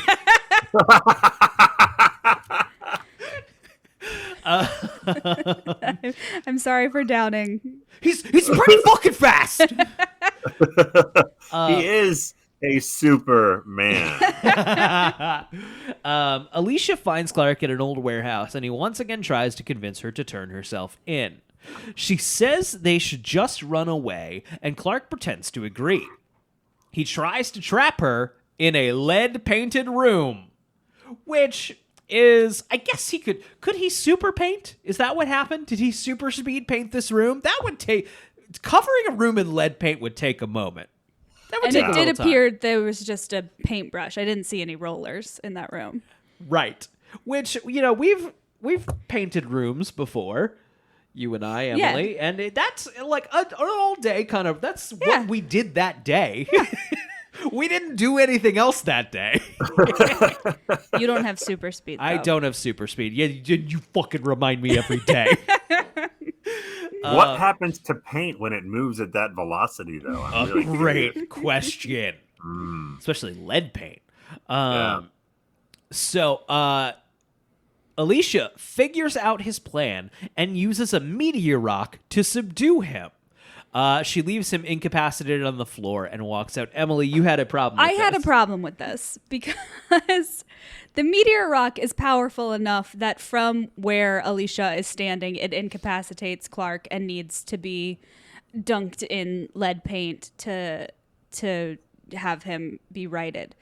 I'm sorry for doubting. He's pretty fucking fast. He is a Superman. Alicia finds Clark at an old warehouse, and he once again tries to convince her to turn herself in. She says they should just run away, and Clark pretends to agree. He tries to trap her in a lead-painted room, which is, I guess he could he super paint? Is that what happened? Did he super speed paint this room? That would take, covering a room in lead paint would take a moment. That would And take it a did little appear time. there was just a paintbrush. I didn't see any rollers in that room. Right. Which, we've painted rooms before. You and I, Emily, and that's like an all day kind of, that's what we did that day. We didn't do anything else that day. You don't have super speed, though. I don't have super speed. Yeah, you fucking remind me every day. What happens to paint when it moves at that velocity, though? I'm really curious. Great question. especially lead paint. Yeah. So Alicia figures out his plan and uses a meteor rock to subdue him. She leaves him incapacitated on the floor and walks out. Emily, you had a problem with I had this. a problem with this because the meteor rock is powerful enough that from where Alicia is standing, it incapacitates Clark and needs to be dunked in lead paint to have him be righted.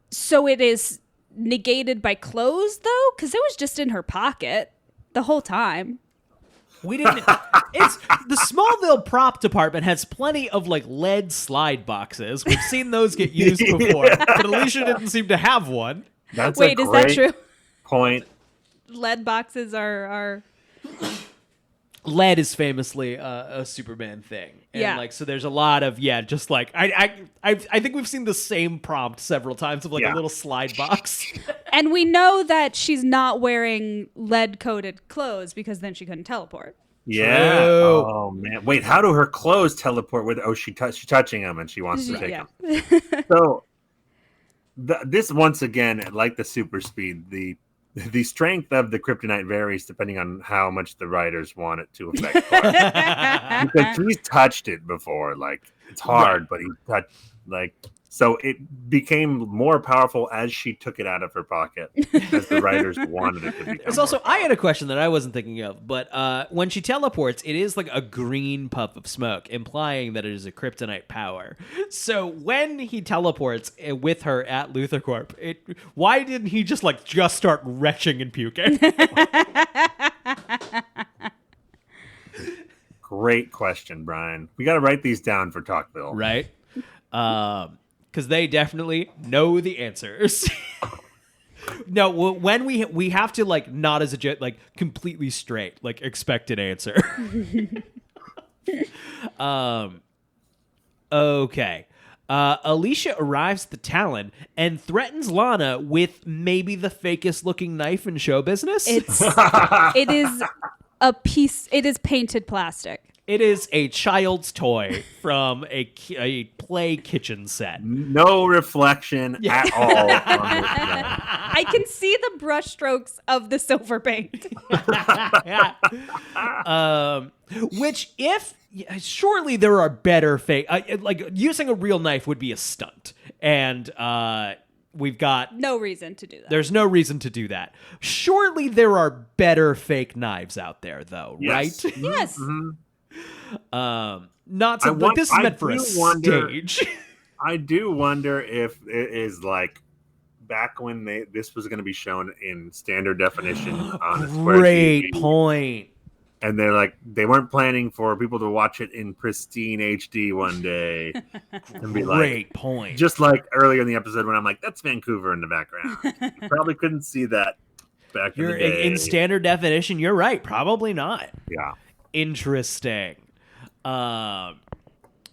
So it is negated by clothes, though, because it was just in her pocket the whole time. We didn't. It's the Smallville prop department has plenty of like lead slide boxes. We've seen those get used before, but Alicia didn't seem to have one. That's Wait, is that true? Point. Lead boxes are Lead is famously a Superman thing, and Yeah. like so. There's a lot of just like I think we've seen the same prompt several times of like a little slide box. And we know that she's not wearing lead-coated clothes because then she couldn't teleport. Yeah. True. Oh man. Wait, how do her clothes teleport with? Oh, she's touching them and she wants to take Yeah. them. So this once again, like the super speed, the strength of the kryptonite varies depending on how much the writers want it to affect Clark. Because he's touched it before. Like it's hard, but he touched so it became more powerful as she took it out of her pocket, as the writers wanted it to become. It's also I had a question that I wasn't thinking of, but when she teleports, it is like a green puff of smoke, implying that it is a kryptonite power. So when he teleports with her at LuthorCorp, why didn't he just start retching and puking? Great question, Brian. We got to write these down for Talkville. Right? Because they definitely know the answers. No, when we have to not as a joke, completely straight, expect an answer. Okay. Alicia arrives at the Talon and threatens Lana with maybe the fakest looking knife in show business. It is painted plastic. It is a child's toy from a play kitchen set. No reflection at all on this thing. I can see the brush strokes of the silver paint. Which, surely there are better fake. Using a real knife would be a stunt, and we've got No reason to do that. There's no reason to do that. Surely there are better fake knives out there, though, Yes. right? Yes. Mm-hmm. Not so. This is meant for a stage. I do wonder if it is back when this was going to be shown in standard definition on a square Great TV, point. and they weren't planning for people to watch it in pristine HD one day and be Great point. just like earlier in the episode when I'm like, that's Vancouver in the background. You probably couldn't see that back in the day. In standard definition. You're right. Probably not. Yeah. Interesting. And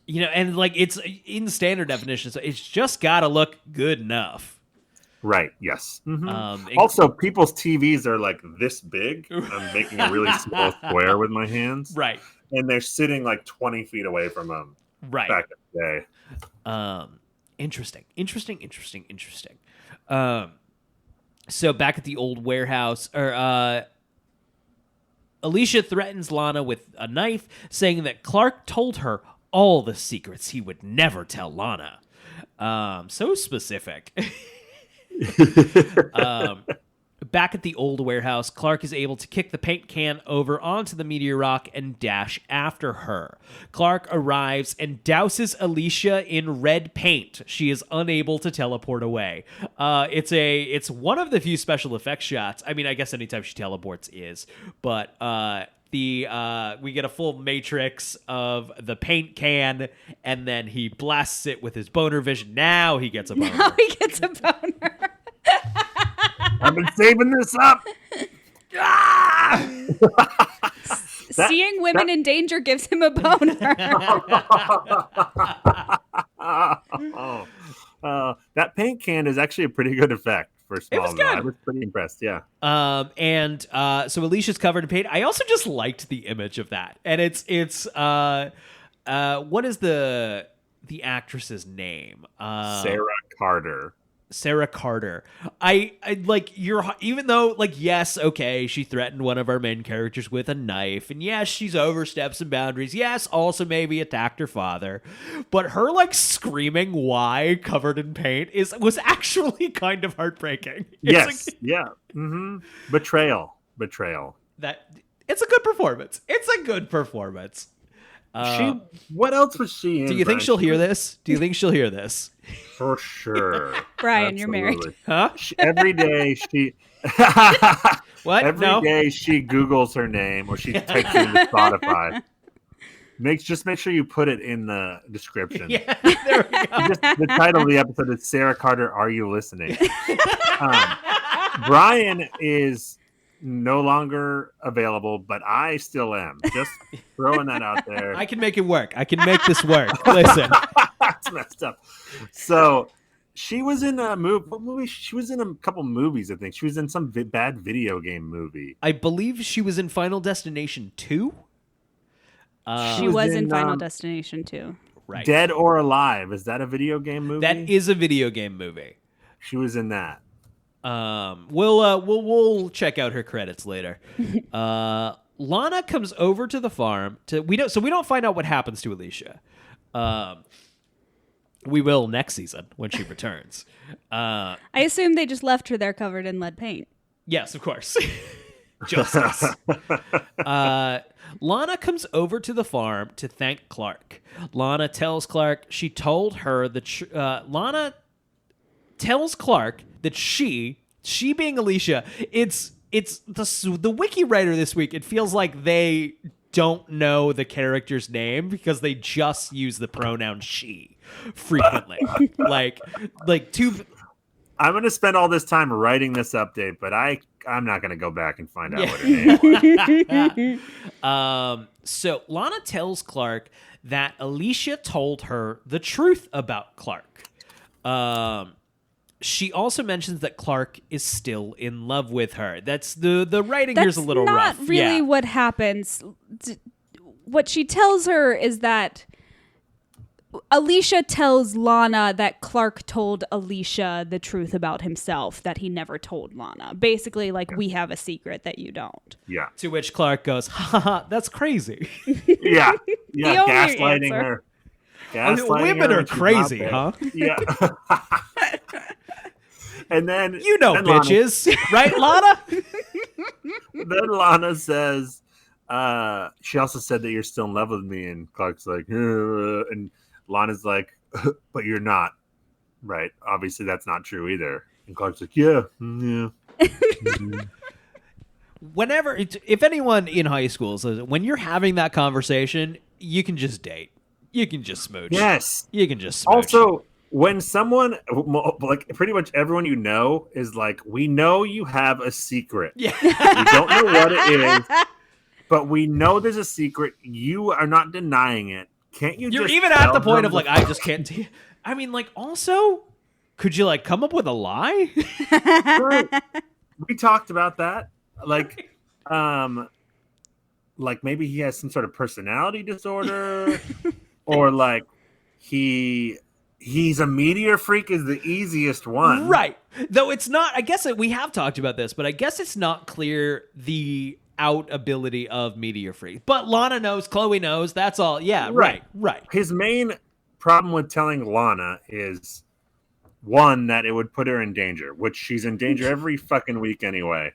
it's in standard definition, so it's just got to look good enough. Right. Yes. Mhm. It- Also, people's TVs are this big. I'm making a really small square with my hands. Right. And they're sitting 20 feet away from them. Right. Back in the day. Interesting. So back at the old warehouse, Alicia threatens Lana with a knife, saying that Clark told her all the secrets he would never tell Lana. So specific. Back at the old warehouse, Clark is able to kick the paint can over onto the meteor rock and dash after her. Clark arrives and douses Alicia in red paint. She is unable to teleport away. It's one of the few special effects shots. I mean, I guess anytime she teleports is, but we get a full matrix of the paint can, and then he blasts it with his boner vision. Now he gets a boner. Now he gets a boner. I've been saving this up. Seeing women in danger gives him a boner. That paint can is actually a pretty good effect for Smallville. was good. I was pretty impressed. Yeah. So Alicia's covered in paint. I also just liked the image of that, and it's what is the the actress's name. Sarah Carter. Sarah Carter. I like you're even though like yes, okay, she threatened one of our main characters with a knife, and yes, she's overstepped some boundaries. Yes, also maybe attacked her father, but her like screaming "why" covered in paint was actually kind of heartbreaking. Yes, yeah, betrayal. That it's a good performance. It's a good performance. What else was she in? Do you think she'll hear this? Do you think she'll hear this? For sure. Brian, you're married. Huh? Every day she. What? Every day she Googles her name or she types it into Spotify. Just make sure you put it in the description. Yeah, there we go. The title of the episode is Sarah Carter, Are You Listening? Brian is no longer available, but I still am. Just throwing that out there. I can make it work. I can make this work. Listen. That's messed up. So she was in a movie. What movie? She was in a couple movies, I think. She was in some bad video game movie. I believe she was in Final Destination 2. She was in Final Destination 2. Right. Dead or Alive. Is that a video game movie? That is a video game movie. She was in that. We'll check out her credits later. Lana comes over to the farm we don't find out what happens to Alicia. We will next season when she returns. I assume they just left her there covered in lead paint. Yes, of course. Justice. Lana comes over to the farm to thank Clark. Lana tells Clark she told her Lana tells Clark that she being Alicia, it's the wiki writer this week. It feels like they don't know the character's name because they just use the pronoun she frequently. like I'm going to spend all this time writing this update, but I'm not going to go back and find out what her name was. So Lana tells Clark that Alicia told her the truth about Clark. She also mentions that Clark is still in love with her. That's the writing here's a little rough. That's not really what happens. What she tells her is that Alicia tells Lana that Clark told Alicia the truth about himself that he never told Lana. Basically, like, we have a secret that you don't. Yeah. To which Clark goes, ha, that's crazy. Yeah. The Gaslighting answer. her. Gaslighting Women her are when she's crazy, not huh? there. Yeah. And then bitches, right, Lana? Then Lana says, she also said that you're still in love with me, and Clark's like, and Lana's like, but you're not, right? Obviously, that's not true either. And Clark's like, yeah. Whenever, if anyone in high school says, when you're having that conversation, you can just date. You can just smooch. Yes. You can just smooch. Also, when someone, like pretty much everyone you know is like, we know you have a secret. Yeah. We don't know what it is, but we know there's a secret. You are not denying it. Can't you You're just even at tell the point them of like, I just can't. I mean, like, also, could you like come up with a lie? We talked about that. Like maybe he has some sort of personality disorder, or like he's a meteor freak is the easiest one. Right. Though it's not, I guess we have talked about this, but I guess it's not clear the out ability of meteor freak. But Lana knows, Chloe knows, that's all. Yeah, right. His main problem with telling Lana is, one, that it would put her in danger, which she's in danger every fucking week anyway.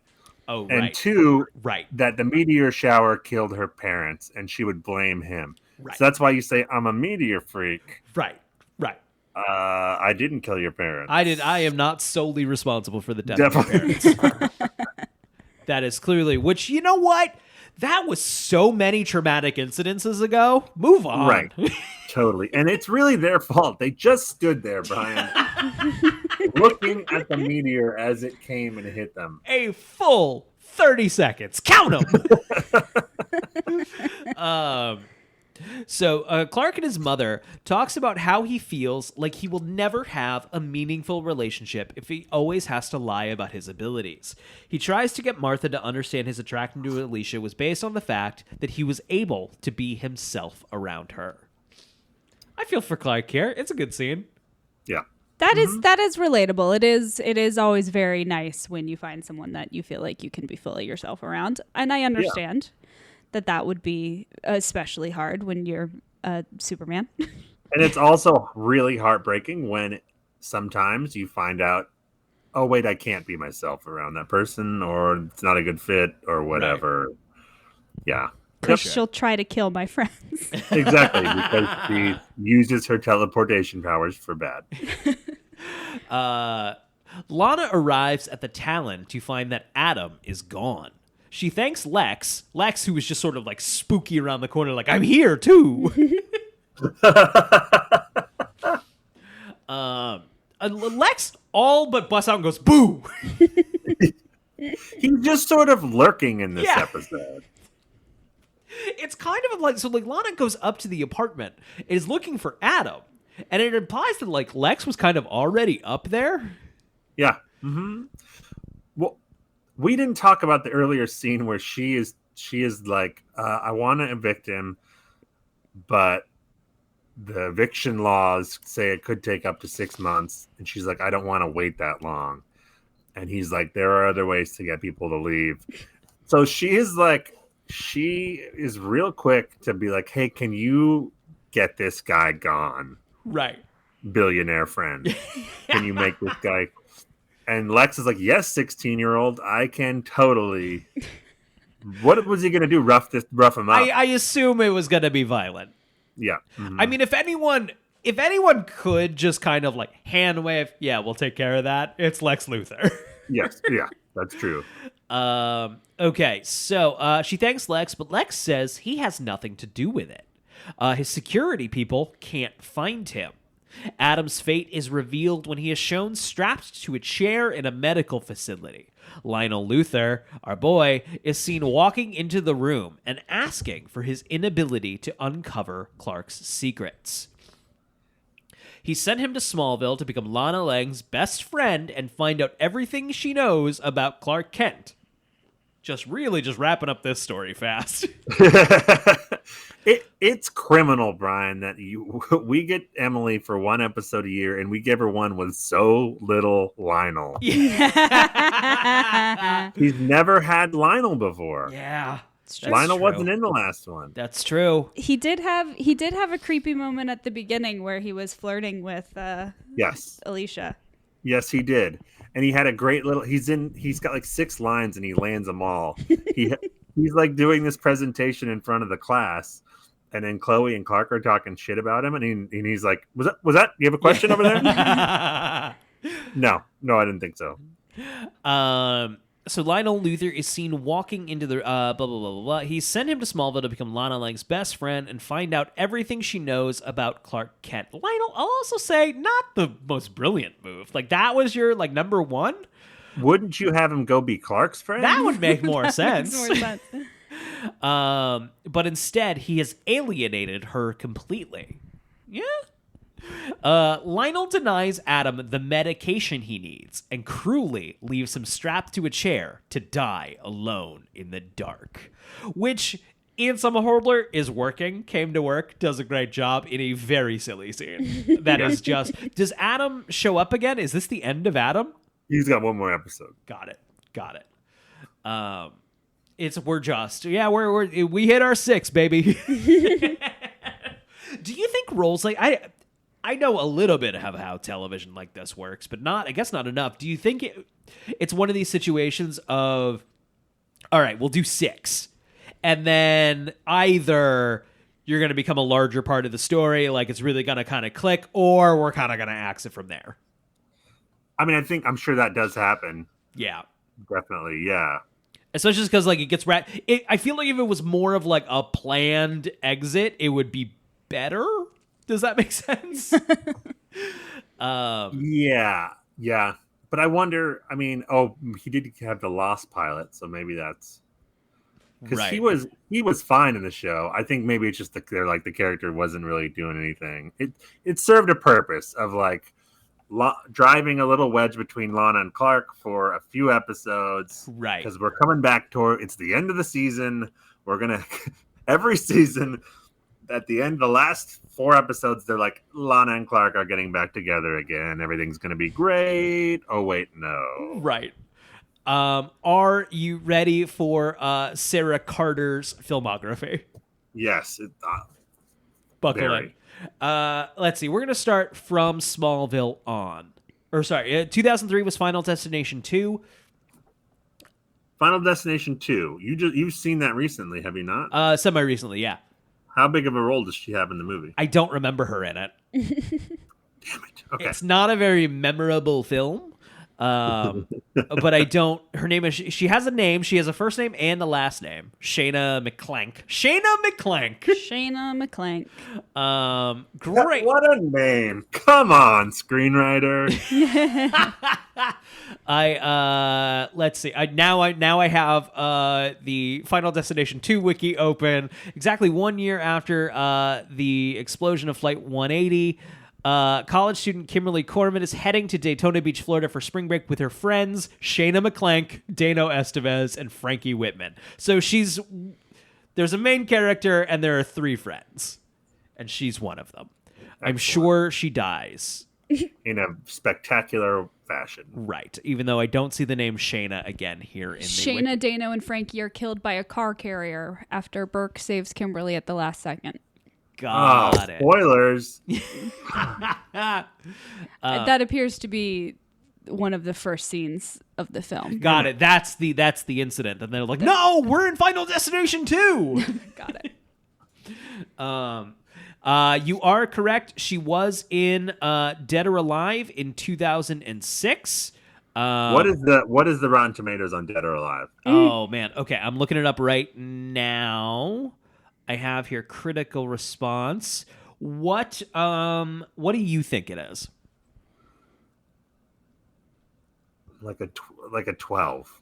Oh, and right. two, right, that the meteor shower killed her parents, and she would blame him. Right. So that's why you say, I'm a meteor freak. Right. I didn't kill your parents. I am not solely responsible for the death of your parents. That is clearly, which, you know what? That was so many traumatic incidences ago. Move on. Right. Totally. And it's really their fault. They just stood there, Brian, looking at the meteor as it came and hit them. A full 30 seconds. Count them. So Clark and his mother talks about how he feels like he will never have a meaningful relationship if he always has to lie about his abilities. He tries to get Martha to understand his attraction to Alicia was based on the fact that he was able to be himself around her. I feel for Clark here. It's a good scene. Yeah. That is relatable. It is always very nice when you find someone that you feel like you can be fully yourself around. And I understand that would be especially hard when you're Superman. And it's also really heartbreaking when sometimes you find out, oh, wait, I can't be myself around that person, or it's not a good fit, or whatever. Right. Yeah. Because she'll try to kill my friends. Exactly, because she uses her teleportation powers for bad. Lana arrives at the Talon to find that Adam is gone. She thanks Lex, who was just sort of like spooky around the corner, like, I'm here too. Lex all but busts out and goes, boo! He's just sort of lurking in this episode. It's kind of like, so like Lana goes up to the apartment, is looking for Adam, and it implies that like Lex was kind of already up there. Yeah. Mm-hmm. Well, we didn't talk about the earlier scene where she is like, I want to evict him, but the eviction laws say it could take up to 6 months. And she's like, I don't want to wait that long. And he's like, there are other ways to get people to leave. So she is real quick to be like, hey, can you get this guy gone? Right. Billionaire friend. Can you make this guy? And Lex is like, yes, 16-year-old, I can totally. What was he going to do? Rough him up? I assume it was going to be violent. Yeah. Mm-hmm. I mean, if anyone could just kind of like hand wave, yeah, we'll take care of that, it's Lex Luthor. Yes. Yeah, that's true. Okay, so she thanks Lex, but Lex says he has nothing to do with it. His security people can't find him. Adam's fate is revealed when he is shown strapped to a chair in a medical facility. Lionel Luthor, our boy, is seen walking into the room and asking for his inability to uncover Clark's secrets. He sent him to Smallville to become Lana Lang's best friend and find out everything she knows about Clark Kent. Just wrapping up this story fast. It's criminal, Brian, that we get Emily for one episode a year and we give her one with so little Lionel. Yeah. He's never had Lionel before. Yeah. Lionel wasn't in the last one. That's true. He did have a creepy moment at the beginning where he was flirting with Alicia. Yes, he did. And he had a great little he's got like 6 lines and he lands them all. He's like doing this presentation in front of the class, and then Chloe and Clark are talking shit about him, and he's like, Was that? You have a question over there? No, I didn't think so. So Lionel Luthor is seen walking into the blah blah blah blah blah. He sent him to Smallville to become Lana Lang's best friend and find out everything she knows about Clark Kent. Lionel, I'll also say, not the most brilliant move. Like, that was your like number one. Wouldn't you have him go be Clark's friend? That would make more sense. Makes more sense. But instead, he has alienated her completely. Yeah. Lionel denies Adam the medication he needs and cruelly leaves him strapped to a chair to die alone in the dark. Which, Ian Somerhalder is working, came to work, does a great job in a very silly scene. That is just... Does Adam show up again? Is this the end of Adam? He's got one more episode. Got it. We hit our 6, baby. Do you think roles like... I know a little bit of how television like this works, but not enough. Do you think it's one of these situations of, all right, we'll do 6, and then either you're going to become a larger part of the story, like it's really going to kind of click, or we're kind of going to axe it from there? I mean, I'm sure that does happen. Yeah. Definitely, yeah. Especially because like it gets I feel like if it was more of like a planned exit, it would be better. Does that make sense? Yeah. But I wonder, I mean, he did have the Lost pilot, so maybe that's because right. he was fine in the show. I think maybe it's just the character wasn't really doing anything. It served a purpose of like driving a little wedge between Lana and Clark for a few episodes, right? Because we're coming back it's the end of the season. We're gonna every season. At the end, the last 4 episodes, they're like, Lana and Clark are getting back together again. Everything's going to be great. Oh, wait, no. Right. Are you ready for Sarah Carter's filmography? Yes. Buckle Very. in. Let's see. We're going to start from Smallville on. Or sorry, 2003 was Final Destination 2. Final Destination 2. You've seen that recently, have you not? Semi-recently, yeah. How big of a role does she have in the movie? I don't remember her in it. Damn it. Okay. It's not a very memorable film. But I don't. Her name is. She has a name. She has a first name and a last name. Shayna McClank. Shayna McClank. Great. What a name! Come on, screenwriter. Let's see. I have the Final Destination 2 wiki open. Exactly 1 year after the explosion of Flight 180. College student Kimberly Corman is heading to Daytona Beach, Florida for spring break with her friends Shayna McClank, Dano Estevez, and Frankie Whitman. So there's a main character and there are 3 friends, and she's one of them. I'm sure she dies. In a spectacular fashion. Right. Even though I don't see the name Shayna again here in the Shayna, Dano, and Frankie are killed by a car carrier after Burke saves Kimberly at the last second. Got it. Spoilers. That appears to be one of the first scenes of the film. Got it. That's the incident. And they're like, no, we're in Final Destination 2. Got it. You are correct. She was in Dead or Alive in 2006. What is the Rotten Tomatoes on Dead or Alive? Oh man. Okay, I'm looking it up right now. I have here critical response. What do you think it is? Like a 12.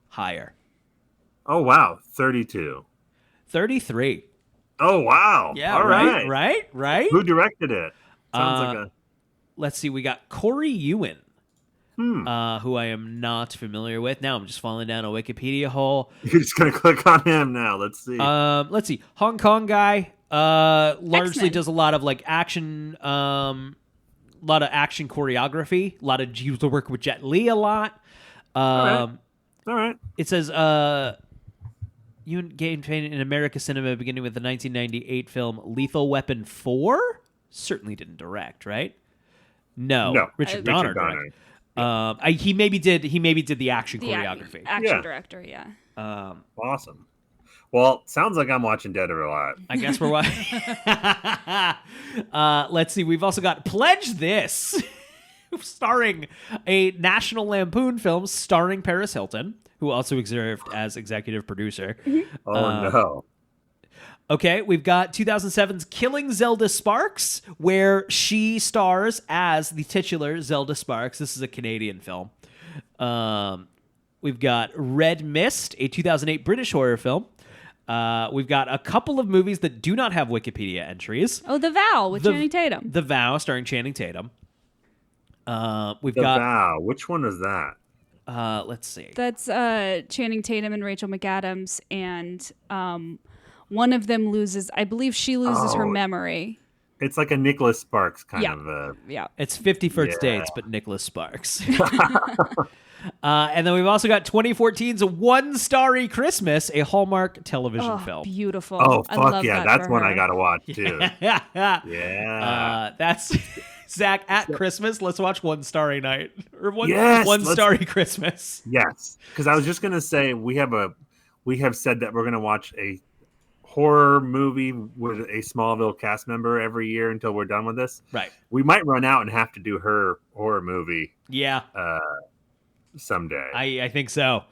Higher. Oh wow, 32. 33. Oh wow. Yeah, All right. Who directed it? Sounds like a. Let's see. We got Corey Ewan, who I am not familiar with. Now I'm just falling down a Wikipedia hole. You're just gonna click on him now. Let's see. Let's see. Hong Kong guy. Largely X-Men. does a lot of like action. A lot of action choreography. A lot of used to work with Jet Li a lot. All right. It says Ewan gained fame in American cinema beginning with the 1998 film Lethal Weapon 4. Certainly didn't direct, right? No. Richard Donner directed. He maybe did the action choreography. Action director, yeah. Awesome. Well, sounds like I'm watching Dead or Alive. I guess we're watching. Let's see. We've also got Pledge This, starring a National Lampoon film starring Paris Hilton, who also served as executive producer. Oh no. Okay, we've got 2007's Killing Zelda Sparks, where she stars as the titular Zelda Sparks. This is a Canadian film. We've got Red Mist, a 2008 British horror film. We've got a couple of movies that do not have Wikipedia entries. Oh, The Vow with Channing Tatum. The Vow, starring Channing Tatum. We've The got Vow. Which one is that? let's see. That's Channing Tatum and Rachel McAdams, and one of them loses. I believe she loses her memory. It's like a Nicholas Sparks kind of. Yeah. It's 50 First Dates, but Nicholas Sparks. And then we've also got 2014's One Starry Christmas, a Hallmark television film. Beautiful. Oh I fuck love yeah, that that's for one her. I gotta watch too. Yeah. That's Zach at Christmas. Let's watch One Starry Night or One Starry Christmas. Yes, because I was just gonna say we have said that we're gonna watch a horror movie with a Smallville cast member every year until we're done with this. Right. We might run out and have to do her horror movie. Yeah. Someday. I think so.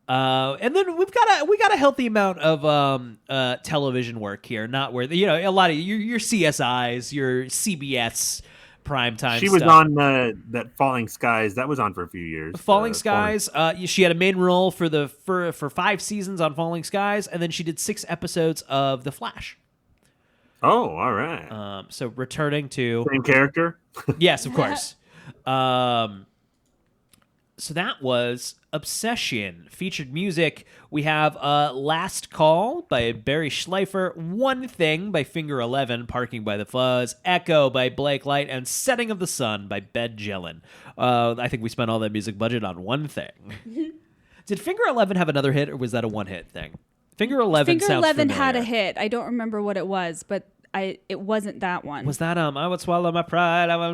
And then we got a healthy amount of television work here. Not where a lot of your CSIs, your CBS primetime. She was stuff. on that Falling Skies. That was on for a few years. Falling Skies. She had a main role for 5 seasons on Falling Skies, and then she did 6 episodes of The Flash. Oh, all right. So returning to Same character. yes, of course. So that was Obsession. Featured music, we have Last Call by Barry Schleifer, One Thing by Finger 11, Parking by the Fuzz, Echo by Blake Light, and Setting of the Sun by Bed Jellin. I think we spent all that music budget on One Thing. Did Finger 11 have another hit, or was that a one-hit thing? Finger 11 sounds familiar. Finger 11 had a hit. I don't remember what it was, but it wasn't that one. Was that I would swallow my pride? No.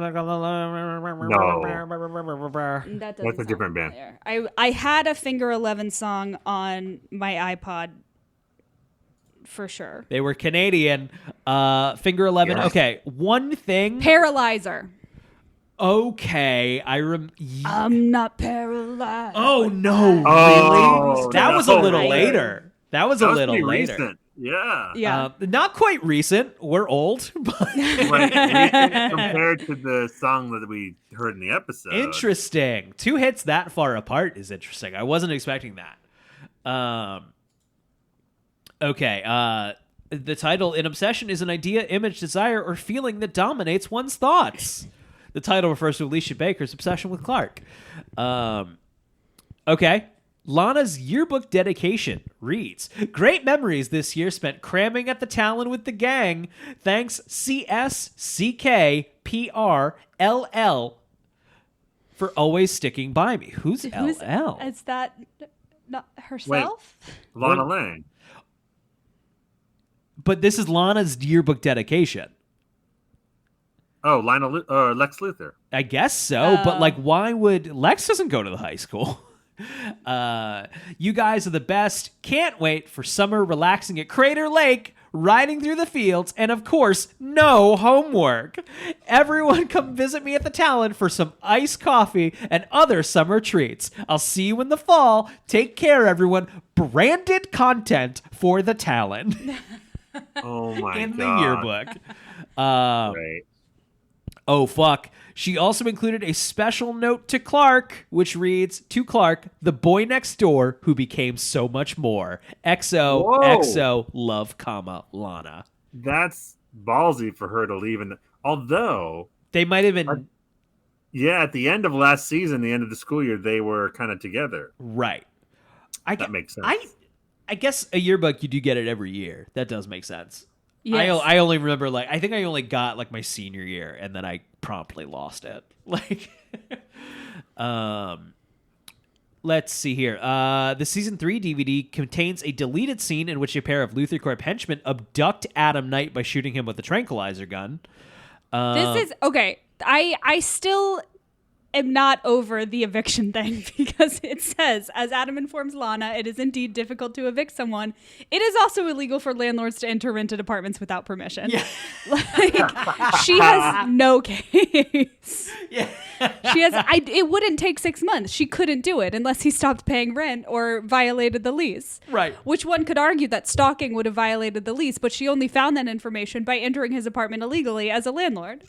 That That's a different band. I had a Finger 11 song on my iPod for sure. They were Canadian. Finger 11. Yes. Okay, One Thing. Paralyzer. Okay, I'm not paralyzed. Oh no! Oh, really? That was a little no. later. That was a little pretty later. Recent. Yeah. Yeah. Not quite recent. We're old, but Right. Compared to the song that we heard in the episode. interesting. Two hits that far apart is interesting. I wasn't expecting that. Okay. The title in Obsession is an idea, image, desire, or feeling that dominates one's thoughts. The title refers to Alicia Baker's obsession with Clark. Okay. Lana's yearbook dedication reads, "Great memories this year spent cramming at the Talon with the gang. Thanks CSCKPRLL for always sticking by me." Who's LL? Is that not herself? Lana Lang. But this is Lana's yearbook dedication. Oh, Lex Luthor. I guess so, but like, why would Lex doesn't go to the high school? You guys are the best. Can't wait for summer relaxing at Crater Lake, riding through the fields, and of course, no homework. Everyone come visit me at the Talon for some iced coffee and other summer treats. I'll see you in the fall. Take care, everyone. Branded content for the Talon. Oh my in god. the yearbook. Right. Oh, fuck. She also included a special note to Clark, which reads, "To Clark, the boy next door who became so much more. XO, Whoa. XO, love, comma, Lana." That's ballsy for her to leave. Although, They might have been... yeah, at the end of last season, the end of the school year, they were kind of together. Right. That makes sense. I guess a yearbook, you do get it every year. That does make sense. Yes. I only remember, I think I only got, my senior year, and then I promptly lost it. Let's see here. The Season 3 DVD contains a deleted scene in which a pair of Luthor Corp henchmen abduct Adam Knight by shooting him with a tranquilizer gun. This is okay. I still am not over the eviction thing because it says, as Adam informs Lana, it is indeed difficult to evict someone. It is also illegal for landlords to enter rented apartments without permission. Yeah. She has no case. Yeah. She has. It wouldn't take 6 months. She couldn't do it unless he stopped paying rent or violated the lease. Right. Which one could argue that stalking would have violated the lease, but she only found that information by entering his apartment illegally as a landlord.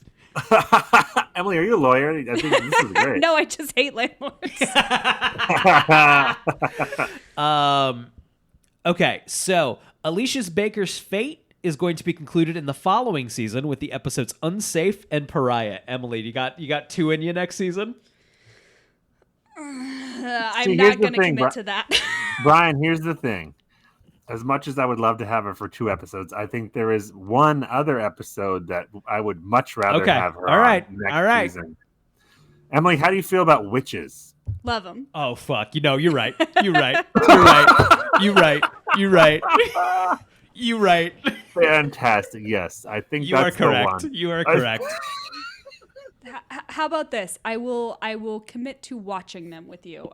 Emily, are you a lawyer? I think this is great. No, I just hate landlords. Okay, so Alicia Baker's fate is going to be concluded in the following season with the episodes Unsafe and Pariah. Emily, you got two in you next season? I'm not going to commit to that. Brian, here's the thing. As much as I would love to have her for 2 episodes, I think there is one other episode that I would much rather have her on next season. Emily, how do you feel about witches? Love them. Oh, fuck. You're right. You're right. You're right. You're right. You're right. You're right. Fantastic. Yes, I think You that's are correct. the one. You are correct. How about this? I will commit to watching them with you.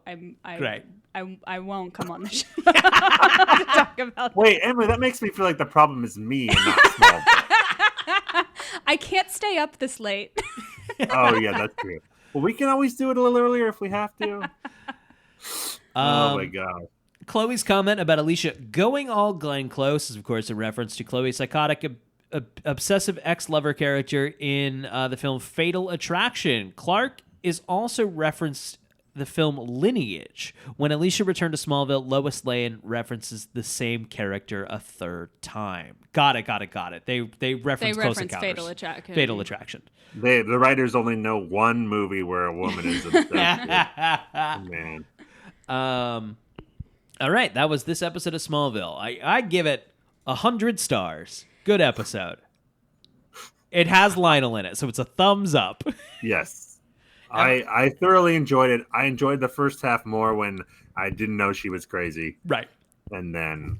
Great. I won't come on the show to talk about. Wait, Emily, that makes me feel like the problem is me and not small. I can't stay up this late. Oh yeah, that's true. Well, we can always do it a little earlier if we have to. Oh my god. Chloe's comment about Alicia going all Glenn Close is, of course, a reference to Chloe's psychotic, obsessive ex-lover character in the film Fatal Attraction. Clark is also referenced the film Lineage. When Alicia returned to Smallville, Lois Lane references the same character a third time. Got it. They reference Close reference Encounters. Fatal Attraction. The writers only know one movie where a woman is obsessed with. Man. All right, that was this episode of Smallville. I give it 100 stars. Good episode. It has Lionel in it, so it's a thumbs up. Yes. I thoroughly enjoyed it. I enjoyed the first half more when I didn't know she was crazy. Right. And then...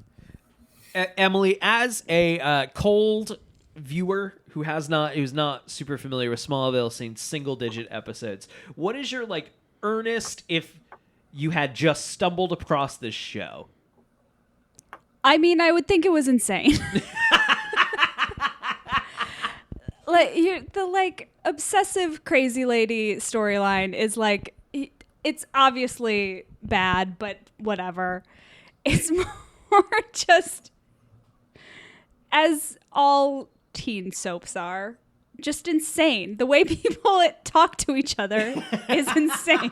Emily, as a cold viewer who's not super familiar with Smallville, seen single-digit episodes, what is your, earnest if you had just stumbled across this show? I mean, I would think it was insane. The obsessive crazy lady storyline is it's obviously bad, but whatever. It's more just, as all teen soaps are, just insane. The way people talk to each other is insane.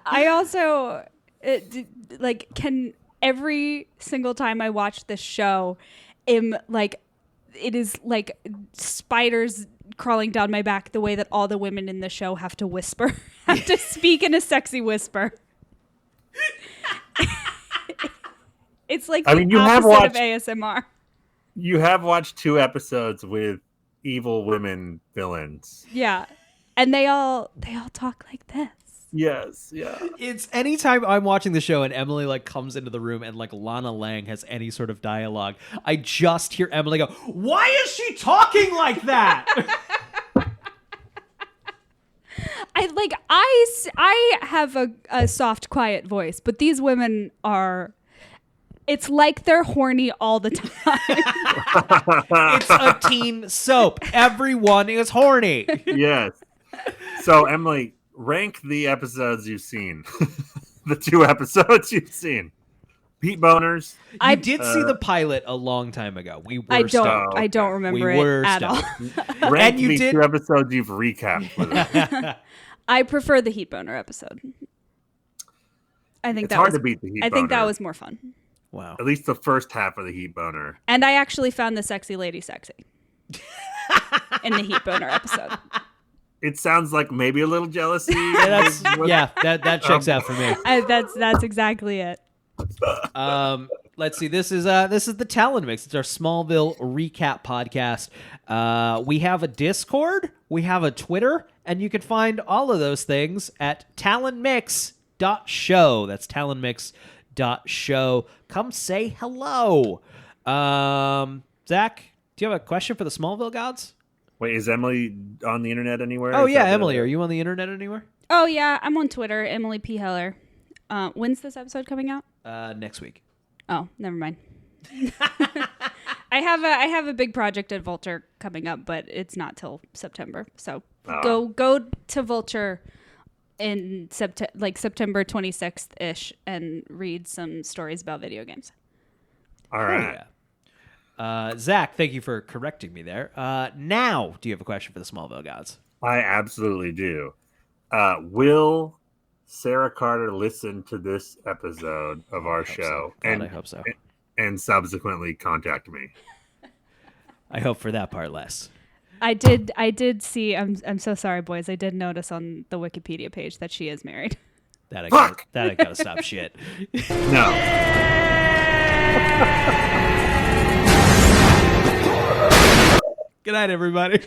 I also can every single time I watch this show, it is like spiders crawling down my back the way that all the women in the show have to whisper, have to speak in a sexy whisper. It's like the opposite of ASMR. You have watched 2 episodes with evil women villains. Yeah. And they all talk like this. Yes, yeah. It's anytime I'm watching the show and Emily comes into the room and Lana Lang has any sort of dialogue, I just hear Emily go, "Why is she talking like that?" I have a soft, quiet voice, but these women are. It's like they're horny all the time. It's a teen soap. Everyone is horny. Yes. So Emily, rank the episodes you've seen. The 2 episodes you've seen. Pete Boners. I did see the pilot a long time ago. I don't remember it at all. Rank the 2 episodes you've recapped with it. I prefer the Heat Boner episode. I think it's hard to beat the Heat Boner. I think that was more fun. Wow. At least the first half of the Heat Boner. And I actually found the sexy lady sexy in the Heat Boner episode. It sounds like maybe a little jealousy. That checks out for me. That's exactly it. Let's see. This is the Talon Mix. It's our Smallville recap podcast. We have a Discord, we have a Twitter, and you can find all of those things at talonmix.show. That's talonmix.show. Come say hello. Zach, do you have a question for the Smallville gods? Wait, is Emily on the internet anywhere? Oh, yeah, Emily, are you on the internet anywhere? Oh, yeah, I'm on Twitter, Emily P. Heller. When's this episode coming out? Next week. Oh, never mind. I have a big project at Vulture coming up, but it's not till September. So go to Vulture in September 26th ish and read some stories about video games. All right. Oh, yeah. Zach, thank you for correcting me there. Now, do you have a question for the Smallville gods? I absolutely do. Will Sarah Carter listen to this episode of our show? So. I hope so. And subsequently contact me. I hope for that part less. I did see. I'm so sorry, boys. I did notice on the Wikipedia page that she is married. That I gotta stop shit. No. Good night, everybody.